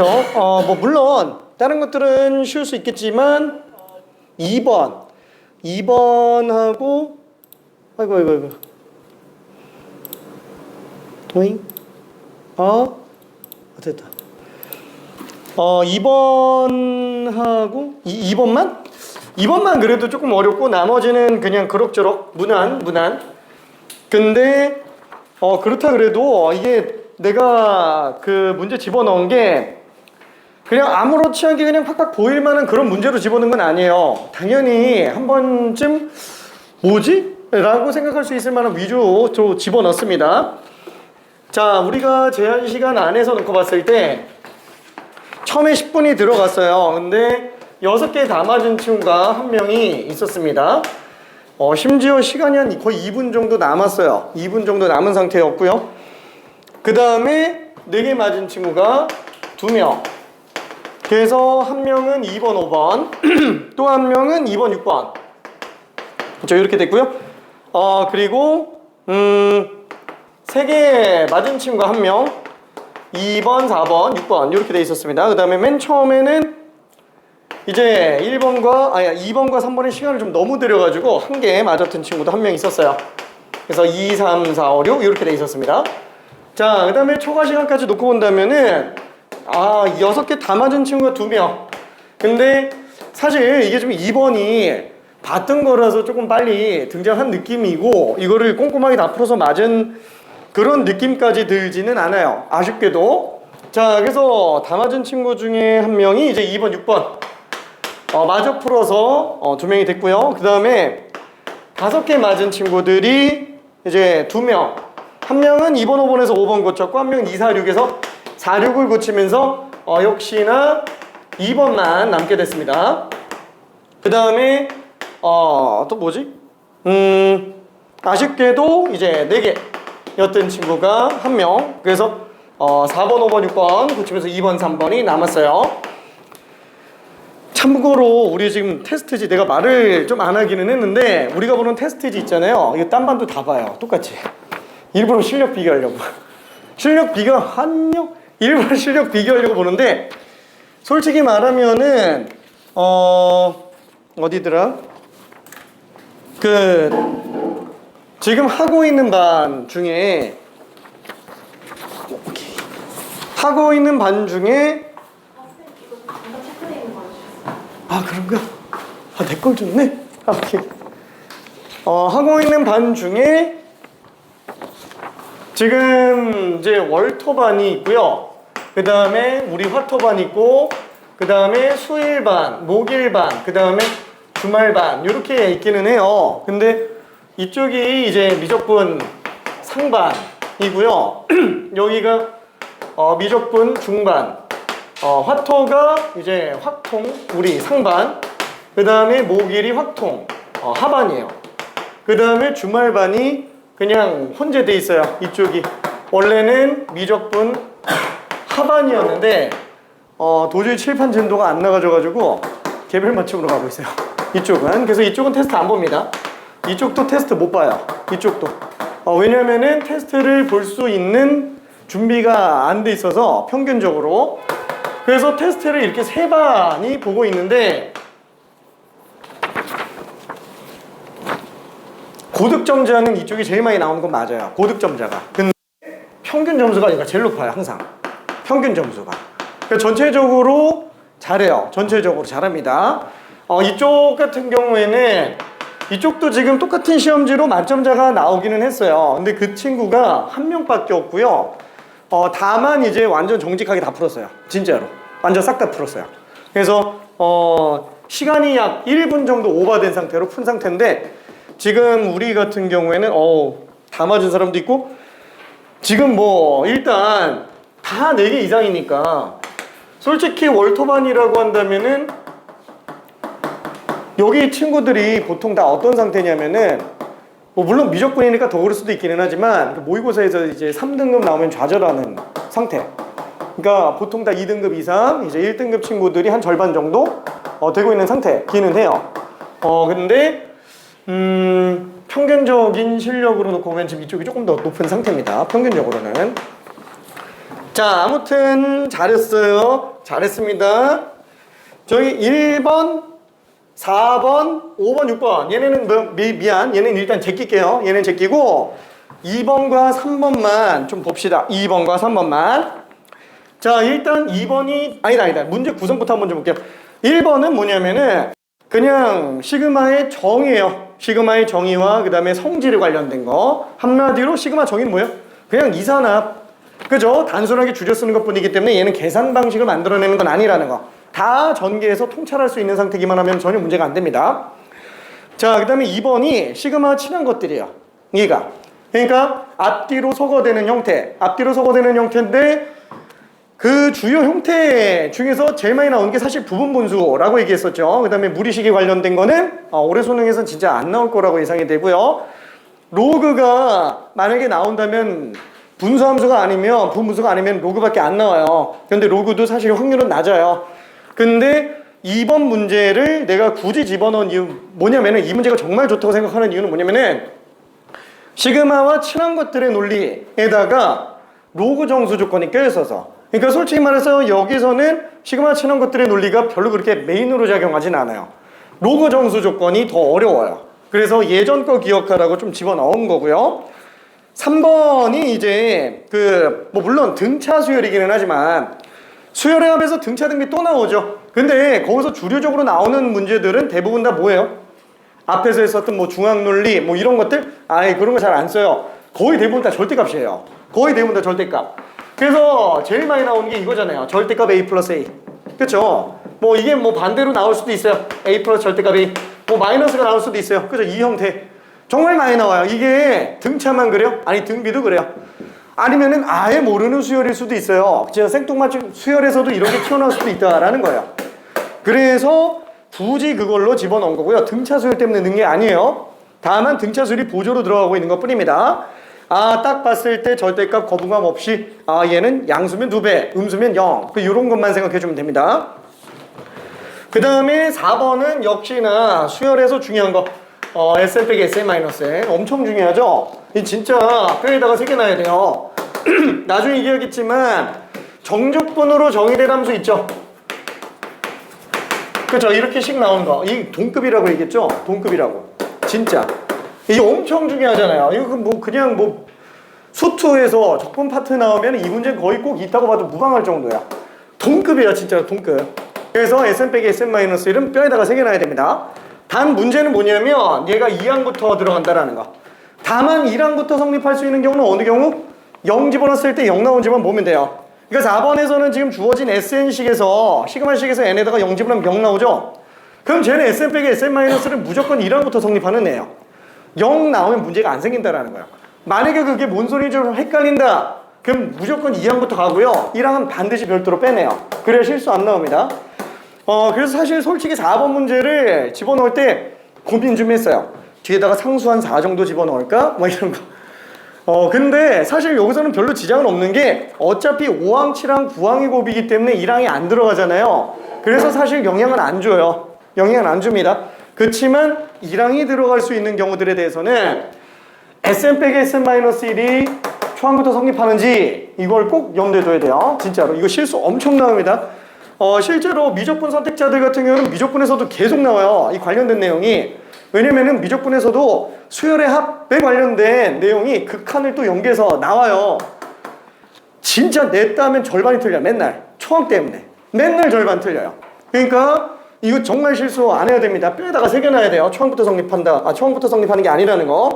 뭐 물론 다른 것들은 쉬울 수 있겠지만 2번하고 아이고 오잉? 됐다. 2번하고 2번만 그래도 조금 어렵고 나머지는 그냥 그럭저럭 무난. 근데 그렇다 그래도 이게 내가 그 문제 집어넣은 게 그냥 아무렇지 않게 그냥 팍팍 보일 만한 그런 문제로 집어넣은 건 아니에요. 당연히 한 번쯤 뭐지? 라고 생각할 수 있을 만한 위주로 집어넣습니다. 자, 우리가 제한 시간 안에서 놓고 봤을 때 처음에 10분이 들어갔어요. 근데 6개 다 맞은 친구가 한 명이 있었습니다. 심지어 시간이 한 거의 2분 정도 남았어요. 2분 정도 남은 상태였고요. 그 다음에 4개 맞은 친구가 2명. 그래서 한 명은 2번, 5번, 또 한 명은 2번, 6번. 그렇죠? 이렇게 됐고요. 그리고 3개 맞은 친구가 한 명, 2번, 4번, 6번 이렇게 돼 있었습니다. 그 다음에 맨 처음에는 이제 2번과 3번의 시간을 좀 너무 들여가지고 한 개 맞았던 친구도 한 명 있었어요. 그래서 2, 3, 4, 5, 6 이렇게 돼 있었습니다. 자, 그 다음에 초과 시간까지 놓고 본다면은 6개 다 맞은 친구가 2명. 근데 사실 이게 좀 2번이 봤던 거라서 조금 빨리 등장한 느낌이고 이거를 꼼꼼하게 다 풀어서 맞은 그런 느낌까지 들지는 않아요. 아쉽게도. 자, 그래서 다 맞은 친구 중에 한 명이 이제 2번, 6번 마저 풀어서 2명이 됐고요. 그 다음에 5개 맞은 친구들이 이제 2명. 한 명은 2번, 5번에서 5번 고쳤고 한 명은 2, 4, 6에서 4, 6을 고치면서 역시나 2번만 남게 됐습니다. 그 다음에 또 뭐지? 아쉽게도 이제 4개 였던 친구가 한 명. 그래서 4번, 5번, 6번 고치면서 2번, 3번이 남았어요. 참고로 우리 지금 테스트지 내가 말을 좀 안 하기는 했는데 우리가 보는 테스트지 있잖아요. 이거 딴 반도 다 봐요. 똑같이. 일부러 실력 비교하려고. 일부러 실력 비교하려고 보는데 솔직히 말하면은 어디더라? 지금 하고 있는 반 중에 그런가? 내 걸 줬네? 오케이. 하고 있는 반 중에 지금 이제 월토반이 있고요. 그 다음에 우리 화토반 있고 그 다음에 수일반, 목일반, 그 다음에 주말반 이렇게 있기는 해요. 근데 이쪽이 이제 미적분 상반이고요. 여기가 미적분 중반, 화토가 이제 확통 우리 상반, 그 다음에 목일이 확통 하반이에요. 그 다음에 주말반이 그냥 혼재돼 있어요. 이쪽이 원래는 미적분 하반이었는데 도저히 칠판 진도가 안 나가져가지고 개별 맞춤으로 가고 있어요. 이쪽은. 그래서 이쪽은 테스트 안 봅니다. 이쪽도 테스트 못 봐요. 이쪽도. 왜냐면은 테스트를 볼 수 있는 준비가 안 돼 있어서 평균적으로. 그래서 테스트를 이렇게 3반이 보고 있는데 고득점자는 이쪽이 제일 많이 나오는 건 맞아요. 고득점자가. 근데 평균 점수가 그러니까 제일 높아요. 항상. 평균 점수가. 그러니까 전체적으로 잘해요. 전체적으로 잘합니다. 이쪽 같은 경우에는 이쪽도 지금 똑같은 시험지로 만점자가 나오기는 했어요. 근데 그 친구가 한 명밖에 없고요. 다만 이제 완전 정직하게 다 풀었어요. 진짜로. 완전 싹 다 풀었어요. 그래서 시간이 약 1분 정도 오버된 상태로 푼 상태인데 지금 우리 같은 경우에는 다 맞은 사람도 있고 지금 뭐 일단 다 4개 이상이니까 솔직히 월토반이라고 한다면은 여기 친구들이 보통 다 어떤 상태냐면은 뭐 물론 미적분이니까 더 그럴 수도 있기는 하지만 모의고사에서 이제 3등급 나오면 좌절하는 상태. 그러니까 보통 다 2등급 이상, 이제 1등급 친구들이 한 절반 정도 되고 있는 상태기는 해요. 근데 평균적인 실력으로 놓고 보면 지금 이쪽이 조금 더 높은 상태입니다. 평균적으로는. 자, 아무튼 잘했어요. 잘했습니다. 저희 1번, 4번, 5번, 6번 얘네는 미안. 얘는 일단 제낄게요. 얘는 제끼고 2번과 3번만 좀 봅시다. 2번과 3번만. 자, 일단 2번이 아니다. 문제 구성부터 한번 좀 볼게요. 1번은 뭐냐면은 그냥 시그마의 정의예요. 시그마의 정의와 그 다음에 성질에 관련된 거. 한마디로 시그마 정의는 뭐예요? 그냥 이산압. 그죠? 단순하게 줄여 쓰는 것 뿐이기 때문에 얘는 계산 방식을 만들어내는 건 아니라는 거. 다 전개해서 통찰할 수 있는 상태기만 하면 전혀 문제가 안 됩니다. 자, 그 다음에 2번이 시그마 친한 것들이에요. 얘가. 그러니까 앞뒤로 소거되는 형태. 앞뒤로 소거되는 형태인데 그 주요 형태 중에서 제일 많이 나오는 게 사실 부분 분수라고 얘기했었죠. 그 다음에 무리식에 관련된 거는 올해 수능에서는 진짜 안 나올 거라고 예상이 되고요. 로그가 만약에 나온다면 분수함수가 아니면 부분분수가 아니면 로그밖에 안 나와요. 근데 로그도 사실 확률은 낮아요. 근데 2번 문제를 내가 굳이 집어넣은 이유 뭐냐면은 이 문제가 정말 좋다고 생각하는 이유는 뭐냐면은 시그마와 친한 것들의 논리에다가 로그 정수 조건이 껴있어서 그러니까 솔직히 말해서 여기서는 시그마 친한 것들의 논리가 별로 그렇게 메인으로 작용하진 않아요. 로그 정수 조건이 더 어려워요. 그래서 예전 거 기억하라고 좀 집어넣은 거고요. 3번이 이제 물론 등차 수열이기는 하지만 수열의 합에서 등차 등비 또 나오죠. 근데 거기서 주류적으로 나오는 문제들은 대부분 다 뭐예요? 앞에서 했었던 뭐 중앙논리 뭐 이런 것들 그런 거 잘 안 써요. 거의 대부분 다 절대값이에요. 거의 대부분 다 절대값. 그래서 제일 많이 나오는 게 이거잖아요. 절대값 A 플러스 A. 그쵸? 뭐 이게 뭐 반대로 나올 수도 있어요. A 플러스 절대값 A. 뭐 마이너스가 나올 수도 있어요. 그죠? 이 형태. 정말 많이 나와요. 이게 등차만 그래요? 아니 등비도 그래요. 아니면은 아예 모르는 수열일 수도 있어요. 제가 생뚱맞춤 수열에서도 이런 게 튀어나올 수도 있다라는 거예요. 그래서 굳이 그걸로 집어넣은 거고요. 등차 수열 때문에 넣은 게 아니에요. 다만 등차 수열이 보조로 들어가고 있는 것 뿐입니다. 딱 봤을 때 절대값 거부감 없이 얘는 양수면 2배, 음수면 0. 이런 것만 생각해 주면 됩니다. 그 다음에 4번은 역시나 수열에서 중요한 거 SN 빼기 SN 마이너스 엄청 중요하죠. 이 진짜 뼈에다가 새겨놔야 돼요. 나중에 얘기하겠지만 정적분으로 정의된 함수 있죠. 그쵸? 이렇게씩 나오는 거. 이 동급이라고 얘기했죠? 동급이라고. 진짜. 이게 엄청 중요하잖아요. 이거 그냥 수투에서 적분 파트 나오면 이 문제는 거의 꼭 있다고 봐도 무방할 정도야. 동급이야, 진짜 동급. 그래서 SN 빼기 SN 마이너스 1은 뼈에다가 새겨놔야 됩니다. 단 문제는 뭐냐면 얘가 2항부터 들어간다라는 거. 다만 1항부터 성립할 수 있는 경우는 어느 경우? 0 집어넣었을 때 0 나온 집만 보면 돼요. 그러니까 4번에서는 지금 주어진 SN식에서 시그마식에서 n에다가 0 집어넣으면 0 나오죠? 그럼 쟤는 SN 빼기 SN 마이너스를 무조건 1항부터 성립하는 애예요. 0 나오면 문제가 안 생긴다라는 거예요. 만약에 그게 뭔 소리인지 좀 헷갈린다. 그럼 무조건 2항부터 가고요. 1항은 반드시 별도로 빼내요. 그래야 실수 안 나옵니다. 그래서 사실 솔직히 4번 문제를 집어넣을 때 고민 좀 했어요. 뒤에다가 상수한 4 정도 집어넣을까? 뭐 이런 거. 근데 사실 여기서는 별로 지장은 없는 게 어차피 5항, 7항, 9항이 곱이기 때문에 1항이 안 들어가잖아요. 그래서 사실 영향은 안 줘요. 영향은 안 줍니다. 그렇지만 1항이 들어갈 수 있는 경우들에 대해서는 SN 빼기 SN-1이 초항부터 성립하는지 이걸 꼭 염두에 둬야 돼요. 진짜로. 이거 실수 엄청 나옵니다. 실제로 미적분 선택자들 같은 경우는 미적분에서도 계속 나와요. 이 관련된 내용이. 왜냐면은 미적분에서도 수열의 합에 관련된 내용이 극한을 또 연계해서 나와요. 진짜 냈다면 절반이 틀려. 맨날. 초항 때문에. 맨날 절반 틀려요. 그러니까 이거 정말 실수 안 해야 됩니다. 뼈에다가 새겨놔야 돼요. 초항부터 성립한다. 초항부터 성립하는 게 아니라는 거.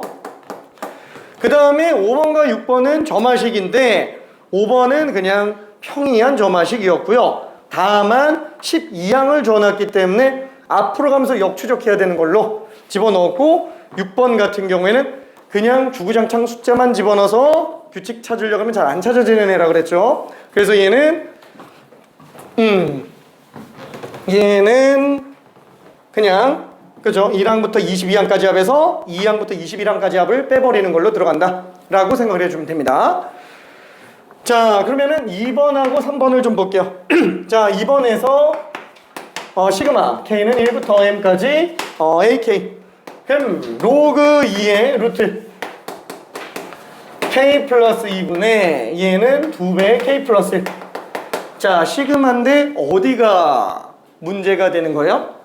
그 다음에 5번과 6번은 점화식인데 5번은 그냥 평이한 점화식이었고요. 다만 12항을 줘놨기 때문에 앞으로 가면서 역추적해야 되는 걸로 집어넣었고 6번 같은 경우에는 그냥 주구장창 숫자만 집어넣어서 규칙 찾으려고 하면 잘 안 찾아지는 애라 그랬죠. 그래서 얘는 그냥 그죠? 1항부터 22항까지 합해서 2항부터 21항까지 합을 빼버리는 걸로 들어간다 라고 생각을 해주면 됩니다. 자, 그러면은 2번하고 3번을 좀 볼게요. 자, 2번에서 시그마 K는 1부터 M까지 AK 그럼 로그 2의 루트 k 플러스 2분의 얘는 2배 k 플러스 1. 자, 시그마인데 어디가 문제가 되는 거예요?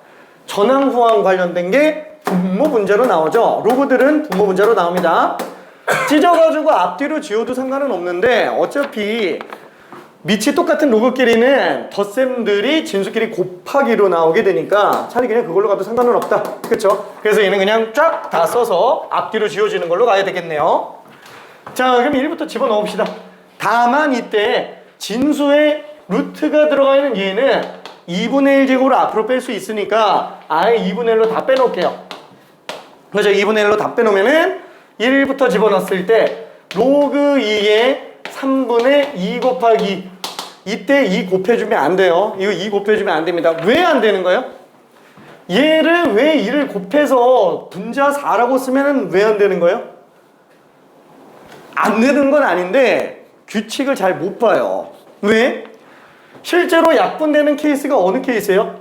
전항후항 관련된 게 분모 분자로 나오죠. 로그들은 분모 분자로 나옵니다. 찢어가지고 앞뒤로 지워도 상관은 없는데 어차피 밑이 똑같은 로그끼리는 덧셈들이 진수끼리 곱하기로 나오게 되니까 차라리 그냥 그걸로 가도 상관은 없다. 그쵸? 그래서 얘는 그냥 쫙 다 써서 앞뒤로 지워지는 걸로 가야 되겠네요. 자, 그럼 1부터 집어넣읍시다. 다만 이때 진수에 루트가 들어가 있는 얘는 2분의 1제곱으로 앞으로 뺄 수 있으니까 아예 2분의 1로 다 빼놓을게요. 그죠? 2분의 1로 다 빼놓으면은 1부터 집어넣었을 때 로그 2에 3분의 2 곱하기 이때 2 곱해주면 안 돼요. 이거 2 곱해주면 안 됩니다. 왜 안 되는 거예요? 얘를 왜 2를 곱해서 분자 4라고 쓰면은 왜 안 되는 거예요? 안 되는 건 아닌데 규칙을 잘 못 봐요. 왜? 실제로 약분되는 케이스가 어느 케이스예요?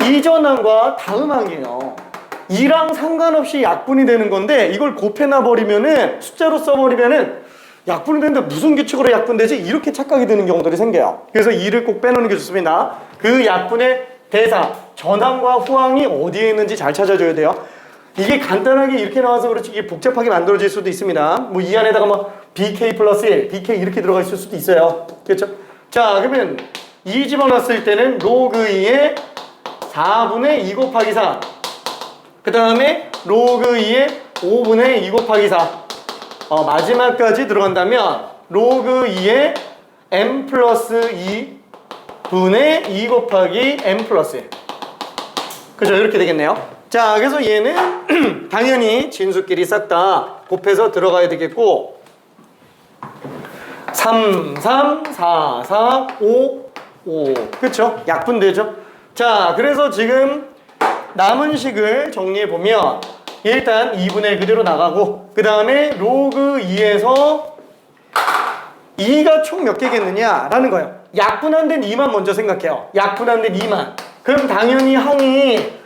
이전항과 다음항이에요. 2랑 상관없이 약분이 되는 건데 이걸 곱해놔 버리면은 숫자로 써버리면은 약분이 되는데 무슨 규칙으로 약분되지? 이렇게 착각이 드는 경우들이 생겨요. 그래서 2를 꼭 빼놓는 게 좋습니다. 그 약분의 대상, 전항과 후항이 어디에 있는지 잘 찾아줘야 돼요. 이게 간단하게 이렇게 나와서 그렇지 이게 복잡하게 만들어질 수도 있습니다. 뭐 이 안에다가 뭐 BK 플러스 1, BK 이렇게 들어가 있을 수도 있어요. 그렇죠? 자, 그러면 2 집어넣었을 때는 로그 2에 4분의 2 곱하기 4. 그 다음에 로그 2에 5분의 2 곱하기 4. 마지막까지 들어간다면 로그 2에 m 플러스 2 분의 2 곱하기 m 플러스 1. 그죠? 이렇게 되겠네요. 자, 그래서 얘는 당연히 진수끼리 싹 다 곱해서 들어가야 되겠고 3, 3, 4, 4, 5, 5. 그쵸? 약분되죠? 자, 그래서 지금 남은 식을 정리해보면 일단 2분의 1 그대로 나가고 그 다음에 로그 2에서 2가 총 몇 개겠느냐 라는 거예요. 약분한 데 2만 먼저 생각해요. 약분한 데 2만. 그럼 당연히 항이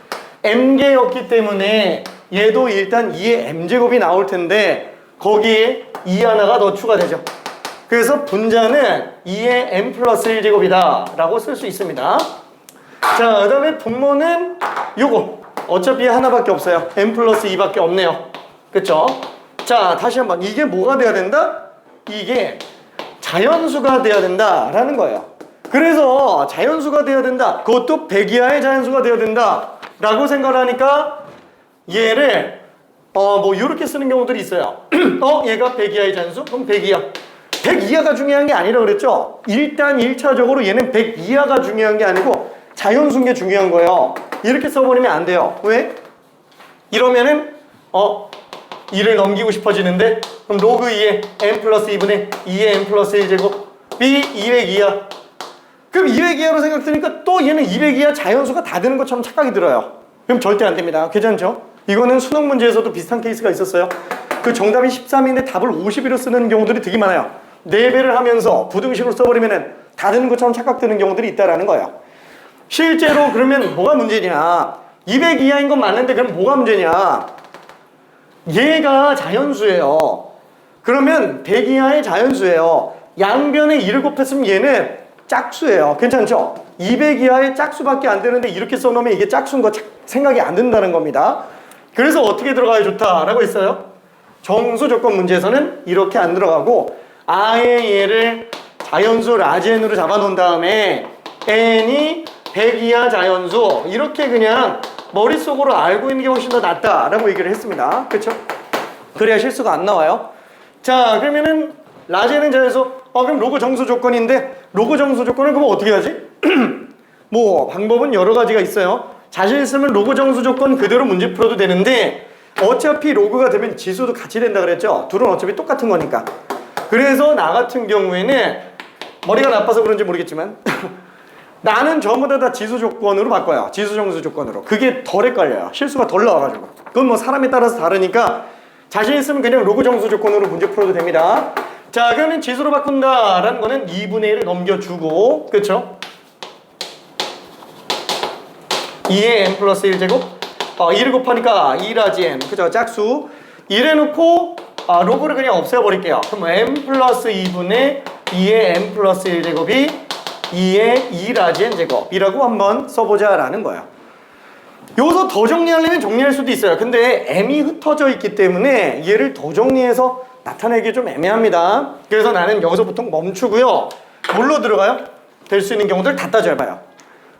m개였기 때문에 얘도 일단 2의 m제곱이 나올 텐데 거기에 2 하나가 더 추가되죠. 그래서 분자는 2의 m 플러스 1제곱이다 라고 쓸 수 있습니다. 자, 그 다음에 분모는 요거 어차피 하나밖에 없어요. m 플러스 2밖에 없네요. 그쵸? 자, 다시 한번 이게 뭐가 돼야 된다? 이게 자연수가 돼야 된다 라는 거예요. 그래서 자연수가 돼야 된다, 그것도 100 이하의 자연수가 돼야 된다 라고 생각을 하니까 얘를 뭐 이렇게 쓰는 경우들이 있어요. 얘가 100 이하의 자연수? 그럼 100 이하. 100 이하가 중요한 게 아니라 그랬죠? 일단 1차적으로 얘는 100 이하가 중요한 게 아니고 자연수인 게 중요한 거예요. 이렇게 써버리면 안 돼요. 왜? 이러면은 2를 넘기고 싶어지는데 그럼 로그 2에 m 플러스 2분의 2의 m 플러스 1제곱 b 200 이하. 그럼 200 이하로 생각드니까 또 얘는 200 이하 자연수가 다 되는 것처럼 착각이 들어요. 그럼 절대 안 됩니다. 괜찮죠? 이거는 수능 문제에서도 비슷한 케이스가 있었어요. 그 정답이 13인데 답을 52로 쓰는 경우들이 되게 많아요. 4배를 하면서 부등식으로 써버리면 다 되는 것처럼 착각되는 경우들이 있다라는 거예요. 실제로 그러면 뭐가 문제냐? 200 이하인 건 맞는데 그럼 뭐가 문제냐? 얘가 자연수예요. 그러면 100 이하의 자연수예요. 양변에 2를 곱했으면 얘는 짝수예요. 괜찮죠? 200 이하의 짝수밖에 안 되는데 이렇게 써놓으면 이게 짝수인 거 생각이 안 든다는 겁니다. 그래서 어떻게 들어가야 좋다라고 했어요? 정수 조건 문제에서는 이렇게 안 들어가고 아예 얘를 자연수 라지엔으로 잡아놓은 다음에 n이 100 이하 자연수 이렇게 그냥 머릿속으로 알고 있는 게 훨씬 더 낫다라고 얘기를 했습니다. 그렇죠? 그래야 실수가 안 나와요. 자, 그러면은 라지엔은 자연수 그럼 로그 정수 조건인데 로그 정수 조건을 그럼 어떻게 하지? 뭐 방법은 여러 가지가 있어요. 자신 있으면 로그 정수 조건 그대로 문제 풀어도 되는데 어차피 로그가 되면 지수도 같이 된다 그랬죠? 둘은 어차피 똑같은 거니까. 그래서 나 같은 경우에는 머리가 나빠서 그런지 모르겠지만 나는 전부 다 지수 조건으로 바꿔요. 지수 정수 조건으로. 그게 덜 헷갈려요. 실수가 덜 나와가지고. 그건 뭐 사람에 따라서 다르니까 자신 있으면 그냥 로그 정수 조건으로 문제 풀어도 됩니다. 자, 그러면 지수로 바꾼다라는 거는 2분의 1을 넘겨주고, 그쵸? 2의 n 플러스 1제곱 2를 곱하니까 2라지 n, 그죠? 짝수 1 해놓고 로그를 그냥 없애버릴게요. 그럼 m 플러스 2분의 2의 m 플러스 1제곱이 2의 2라지엔 제곱이라고 한번 써보자 라는 거예요. 여기서 더 정리하려면 정리할 수도 있어요. 근데 m이 흩어져 있기 때문에 얘를 더 정리해서 나타내기 좀 애매합니다. 그래서 나는 여기서 보통 멈추고요. 뭘로 들어가요? 될 수 있는 경우들 다 따져봐요.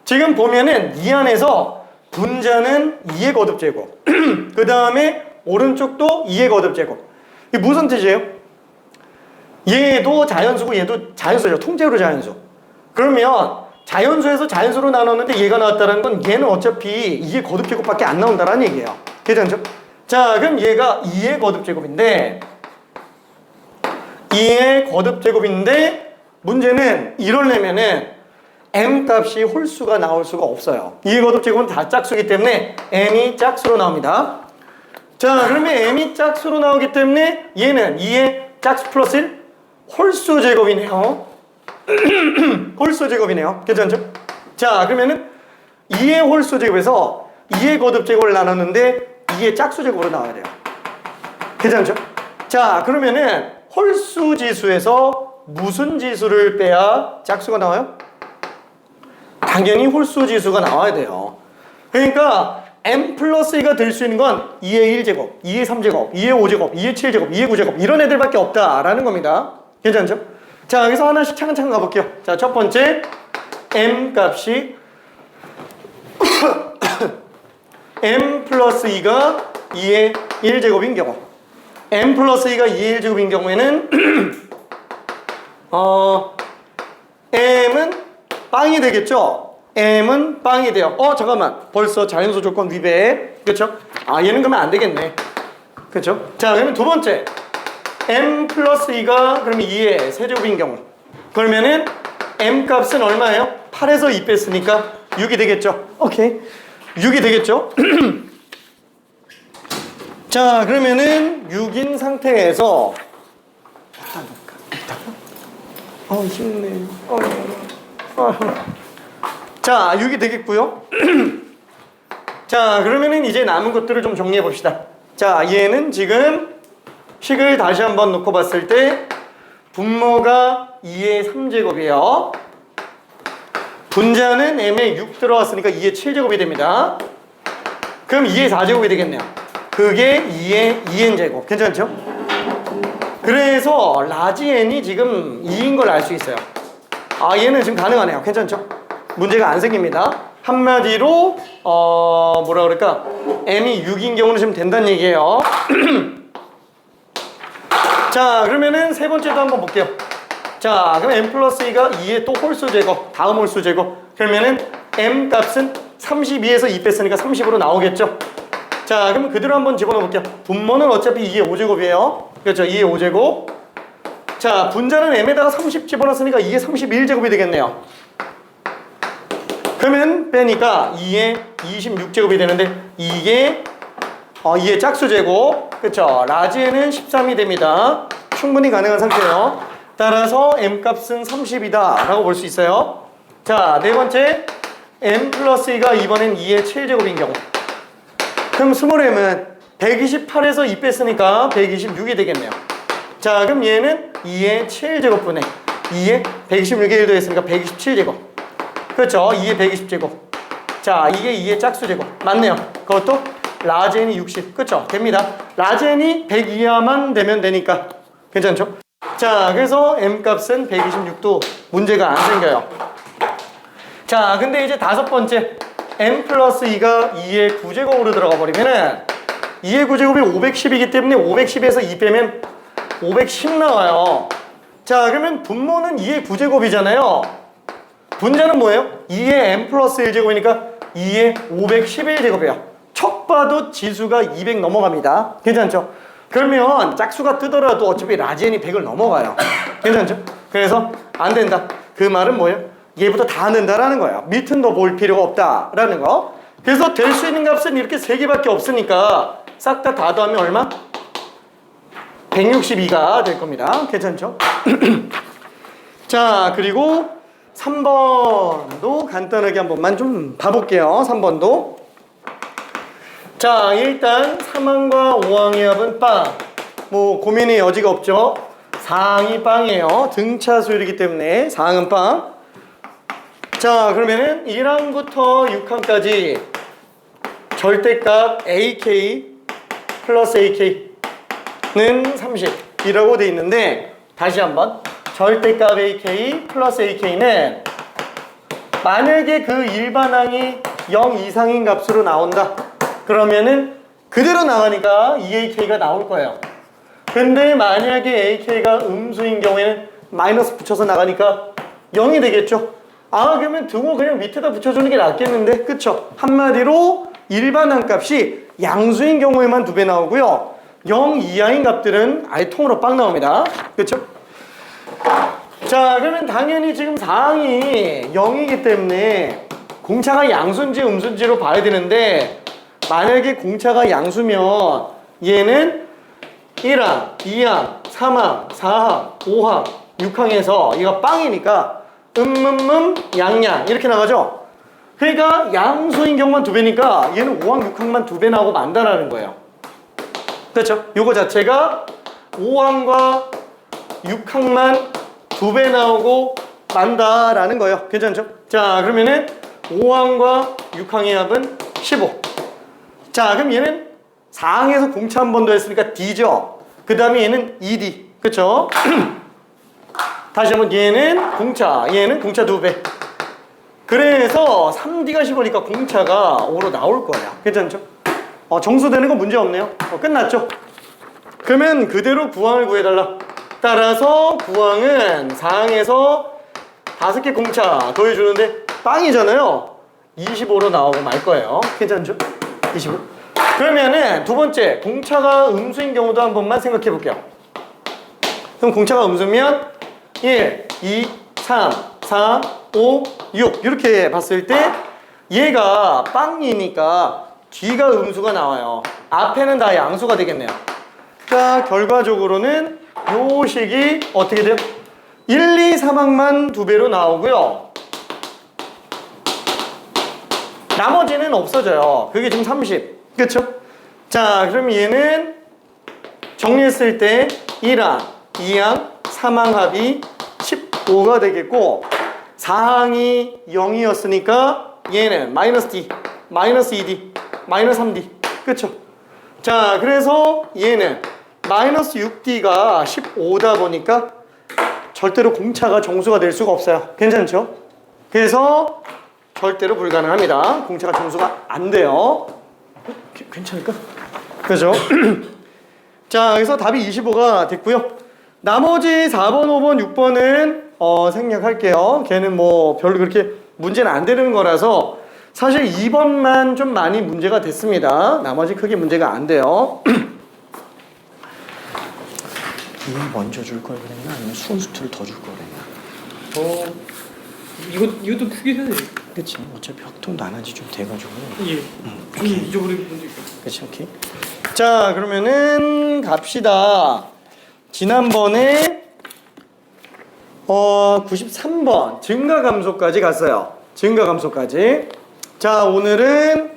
지금 보면은 이 안에서 분자는 2의 거듭제곱 그 다음에 오른쪽도 2의 거듭제곱. 이게 무슨 뜻이에요? 얘도 자연수고 얘도 자연수죠. 통째로 자연수. 그러면 자연수에서 자연수로 나눴는데 얘가 나왔다는 건 얘는 어차피 2의 거듭제곱밖에 안 나온다는 얘기예요. 괜찮죠? 자, 그럼 얘가 2의 거듭제곱인데 2의 거듭제곱인데 문제는 이러려면은 m 값이 홀수가 나올 수가 없어요. 2의 거듭제곱은 다 짝수이기 때문에 m이 짝수로 나옵니다. 자, 그러면 m이 짝수로 나오기 때문에 얘는 2의 짝수 플러스 1 홀수 제곱이네요. 홀수 제곱이네요. 괜찮죠? 자, 그러면은 2의 홀수 제곱에서 2의 거듭 제곱을 나눴는데 2의 짝수 제곱으로 나와야 돼요. 괜찮죠? 자, 그러면은 홀수 지수에서 무슨 지수를 빼야 짝수가 나와요? 당연히 홀수 지수가 나와야 돼요. 그러니까 m 플러스 2가 될 수 있는 건 2의 1제곱, 2의 3제곱, 2의 5제곱, 2의 7제곱, 2의 9제곱 이런 애들밖에 없다라는 겁니다. 괜찮죠? 자, 여기서 하나씩 차근차근 가볼게요. 자, 첫 번째 m 값이 m 플러스 2가 2의 1제곱인 경우 m 플러스 2가 2의 1제곱인 경우에는 m은 빵이 되겠죠? m은 빵이 돼요. 잠깐만. 벌써 자연수 조건 위배. 그렇죠? 얘는 그러면 안 되겠네. 그렇죠? 자, 그러면 두 번째. m 플러스 2가 그러면 2의 세제곱인 경우. 그러면은 m 값은 얼마예요? 8에서 2 뺐으니까 6이 되겠죠? 오케이. 6이 되겠죠? 자, 그러면은 6인 상태에서 힘내. 자, 6이 되겠고요. 자, 그러면은 이제 남은 것들을 좀 정리해 봅시다. 자, 얘는 지금 식을 다시 한번 놓고 봤을 때 분모가 2의 3제곱이에요. 분자는 m에 6 들어왔으니까 2의 7제곱이 됩니다. 그럼 2의 4제곱이 되겠네요. 그게 2의 2n제곱. 괜찮죠? 그래서 라지 n이 지금 2인 걸 알 수 있어요. 얘는 지금 가능하네요. 괜찮죠? 문제가 안 생깁니다. 한마디로 뭐라 그럴까? m이 6인 경우는 지금 된다는 얘기예요. 자, 그러면은 세 번째도 한번 볼게요. 자, 그럼 m 플러스 2가 2의 또 홀수 제곱, 다음 홀수 제곱. 그러면은 m 값은 32에서 2 뺐으니까 30으로 나오겠죠? 자, 그럼 그대로 한번 집어넣어 볼게요. 분모는 어차피 2의 5제곱이에요. 그렇죠? 2의 5제곱. 자, 분자는 m에다가 30 집어넣었으니까 2의 31제곱이 되겠네요. 그러면 빼니까 2의 26제곱이 되는데 이게 2의 짝수 제곱. 그쵸? 라지에는 13이 됩니다. 충분히 가능한 상태예요. 따라서 m값은 30이다 라고 볼 수 있어요. 자, 네 번째 m 플러스 2가 이번엔 2의 7제곱인 경우. 그럼 스몰m은 128에서 2 뺐으니까 126이 되겠네요. 자, 그럼 얘는 2의 7제곱분의 2의 126에 1 더했으니까 127제곱. 그렇죠? 2의 120제곱. 자, 이게 2의 짝수 제곱. 맞네요. 그것도 라지n이 60. 그렇죠? 됩니다. 라지n이 100 이하만 되면 되니까. 괜찮죠? 자, 그래서 m값은 126도 문제가 안 생겨요. 자, 근데 이제 다섯 번째 m 플러스 2가 2의 9제곱으로 들어가 버리면은 2의 9제곱이 510이기 때문에 510에서 2 빼면 510 나와요. 자, 그러면 분모는 2의 9제곱이잖아요. 분자는 뭐예요? 2의 m 플러스 1제곱이니까 2의 511제곱이에요. 척 봐도 지수가 200 넘어갑니다. 괜찮죠? 그러면 짝수가 뜨더라도 어차피 라지엔이 100을 넘어가요. 괜찮죠? 그래서 안 된다. 그 말은 뭐예요? 얘보다 다 안 된다라는 거예요. 밑은 더 볼 필요가 없다라는 거. 그래서 될 수 있는 값은 이렇게 3개밖에 없으니까 싹 다 더하면 얼마? 162가 될 겁니다. 괜찮죠? 자, 그리고 3번도 간단하게 한 번만 좀 봐볼게요. 3번도. 자, 일단 3항과 5항의 합은 빵. 뭐 고민의 여지가 없죠. 사항이 빵이에요. 등차수열이기 때문에 사항은 빵. 자, 그러면은 1항부터 6항까지 절대값 AK 플러스 AK는 30이라고 돼 있는데, 다시 한번 절대값 AK 플러스 AK는 만약에 그 일반항이 0 이상인 값으로 나온다 그러면은 그대로 나가니까 2AK가 나올 거예요. 근데 만약에 AK가 음수인 경우에는 마이너스 붙여서 나가니까 0이 되겠죠. 아, 그러면 등호 그냥 밑에다 붙여주는 게 낫겠는데, 그쵸? 한마디로 일반항 값이 양수인 경우에만 2배 나오고요, 0 이하인 값들은 아예 통으로 빵 나옵니다. 그쵸? 자, 그러면 당연히 지금 사항이 0이기 때문에 공차가 양수인지 음수인지로 봐야 되는데, 만약에 공차가 양수면 얘는 1항, 2항, 3항, 4항, 5항, 6항에서 얘가 빵이니까 양양 이렇게 나가죠. 그러니까 양수인 경우만 2배니까 얘는 5항, 6항만 2배 나오고 만다라는 거예요. 그렇죠? 요거 자체가 5항과 6항만 2배 나오고 만다라는 거예요. 괜찮죠? 자, 그러면은 5항과 6항의 합은 15. 자, 그럼 얘는 4항에서 공차 한 번 더 했으니까 D죠. 그 다음에 얘는 ED. 그쵸? 다시 한번 얘는 공차, 얘는 공차 2배. 그래서 3D가 15니까 공차가 5로 나올 거예요. 괜찮죠? 정수되는 건 문제 없네요. 끝났죠? 그러면 그대로 구항을 구해달라. 따라서 구항은 4항에서 5개 공차 더해주는데 빵이잖아요. 25로 나오고 말 거예요. 괜찮죠? 25. 그러면은 두 번째, 공차가 음수인 경우도 한 번만 생각해 볼게요. 그럼 공차가 음수면 1, 2, 3, 4, 5, 6 이렇게 봤을 때 얘가 빵이니까 뒤가 음수가 나와요. 앞에는 다 양수가 되겠네요. 그러니까 결과적으로는 요 식이 어떻게 돼요? 1, 2, 3항만 2배로 나오고요, 나머지는 없어져요. 그게 지금 30. 그쵸? 자, 그럼 얘는 정리했을 때 1항, 2항, 3항 합이 15가 되겠고, 4항이 0이었으니까 얘는 마이너스 D, 마이너스 2D, 마이너스 3D. 그쵸? 자, 그래서 얘는 마이너스 6D가 15다 보니까 절대로 공차가 정수가 될 수가 없어요. 괜찮죠? 그래서 절대로 불가능합니다. 공차가 정수가 안 돼요. 괜찮을까? 그죠? 자, 여기서 답이 25가 됐고요. 나머지 4번, 5번, 6번은 생략할게요. 걔는 뭐 별로 그렇게 문제는 안 되는 거라서 사실 2번만 좀 많이 문제가 됐습니다. 나머지 크게 문제가 안 돼요. 이 먼저 줄 걸 그랬나? 아니면 순수투를 더 줄 걸 그랬나? 이것도 크게 해야 돼. 그치. 어차피 확통도 안 하지 좀 돼가지고. 예. 좀 잊어버리는 분도 있고. 그치, 오케이. 자, 그러면은 갑시다. 지난번에 93번 증가감소까지 갔어요. 증가감소까지. 자, 오늘은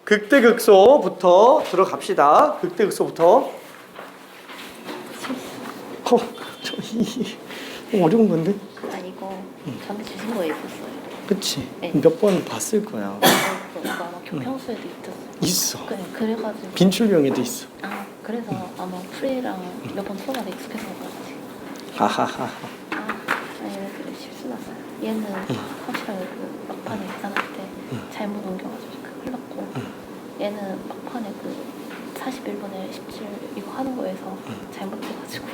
극대극소부터 들어갑시다. 극대극소부터. 어려운 건데? 아니 이거 저한테 주신 거 있었어요. 그치. 네. 몇 번 봤을 거야. 이거 아마 교평수에도 있었어요. 있어. 그래가지고 빈출병에도 있어. 그래서 아마 프리랑 몇 번 풀어가지고 익숙해서 그런 것 같아요. 하하하. 얘네들이 실수 났어요. 얘는 확실하게 그 막판에 계산할 때 잘못 옮겨가지고 흘렀고, 얘는 막판에 그 41분에 17 이거 하는 거에서 잘못해가지고.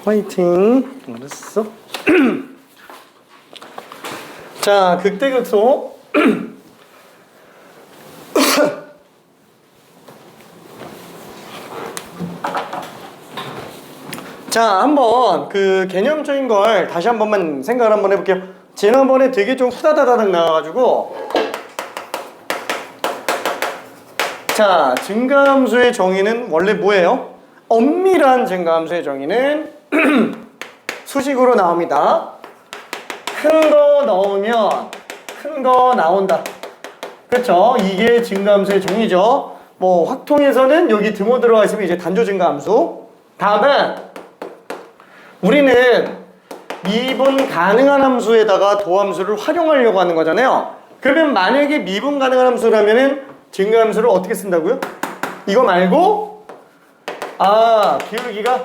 화이팅. 알았어. 자, 극대극소. 자, 한번 그 개념적인 걸 다시 한 번만 생각을 한번 해볼게요. 지난번에 되게 좀 후다다다닥 나와가지고, 자, 증가함수의 정의는 원래 뭐예요? 엄밀한 증가함수의 정의는 수식으로 나옵니다. 큰 거 넣으면 큰 거 나온다. 그렇죠? 이게 증가함수의 정의죠. 뭐 확통에서는 여기 드모 들어가 있으면 이제 단조 증가함수. 다음은 우리는 미분 가능한 함수에다가 도함수를 활용하려고 하는 거잖아요. 그러면 만약에 미분 가능한 함수라면은 증가함수를 어떻게 쓴다고요? 이거 말고 기울기가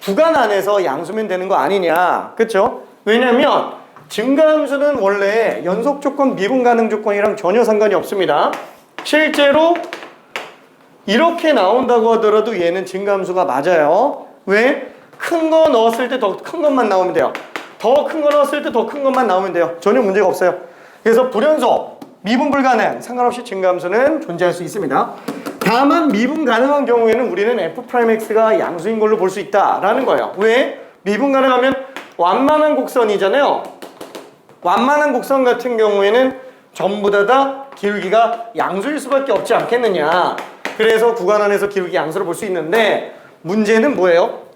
구간 안에서 양수면 되는 거 아니냐, 그쵸? 왜냐면 증가함수는 원래 연속 조건, 미분 가능 조건이랑 전혀 상관이 없습니다. 실제로 이렇게 나온다고 하더라도 얘는 증가함수가 맞아요. 왜? 큰 거 넣었을 때 더 큰 것만 나오면 돼요. 더 큰 거 넣었을 때 더 큰 것만 나오면 돼요. 전혀 문제가 없어요. 그래서 불연속, 미분 불가능 상관없이 증가함수는 존재할 수 있습니다. 다만 미분 가능한 경우에는 우리는 f'x가 양수인 걸로 볼 수 있다라는 거예요. 왜? 미분 가능하면 완만한 곡선이잖아요. 완만한 곡선 같은 경우에는 전부 다 기울기가 양수일 수밖에 없지 않겠느냐. 그래서 구간 안에서 기울기 양수를 볼 수 있는데 문제는 뭐예요?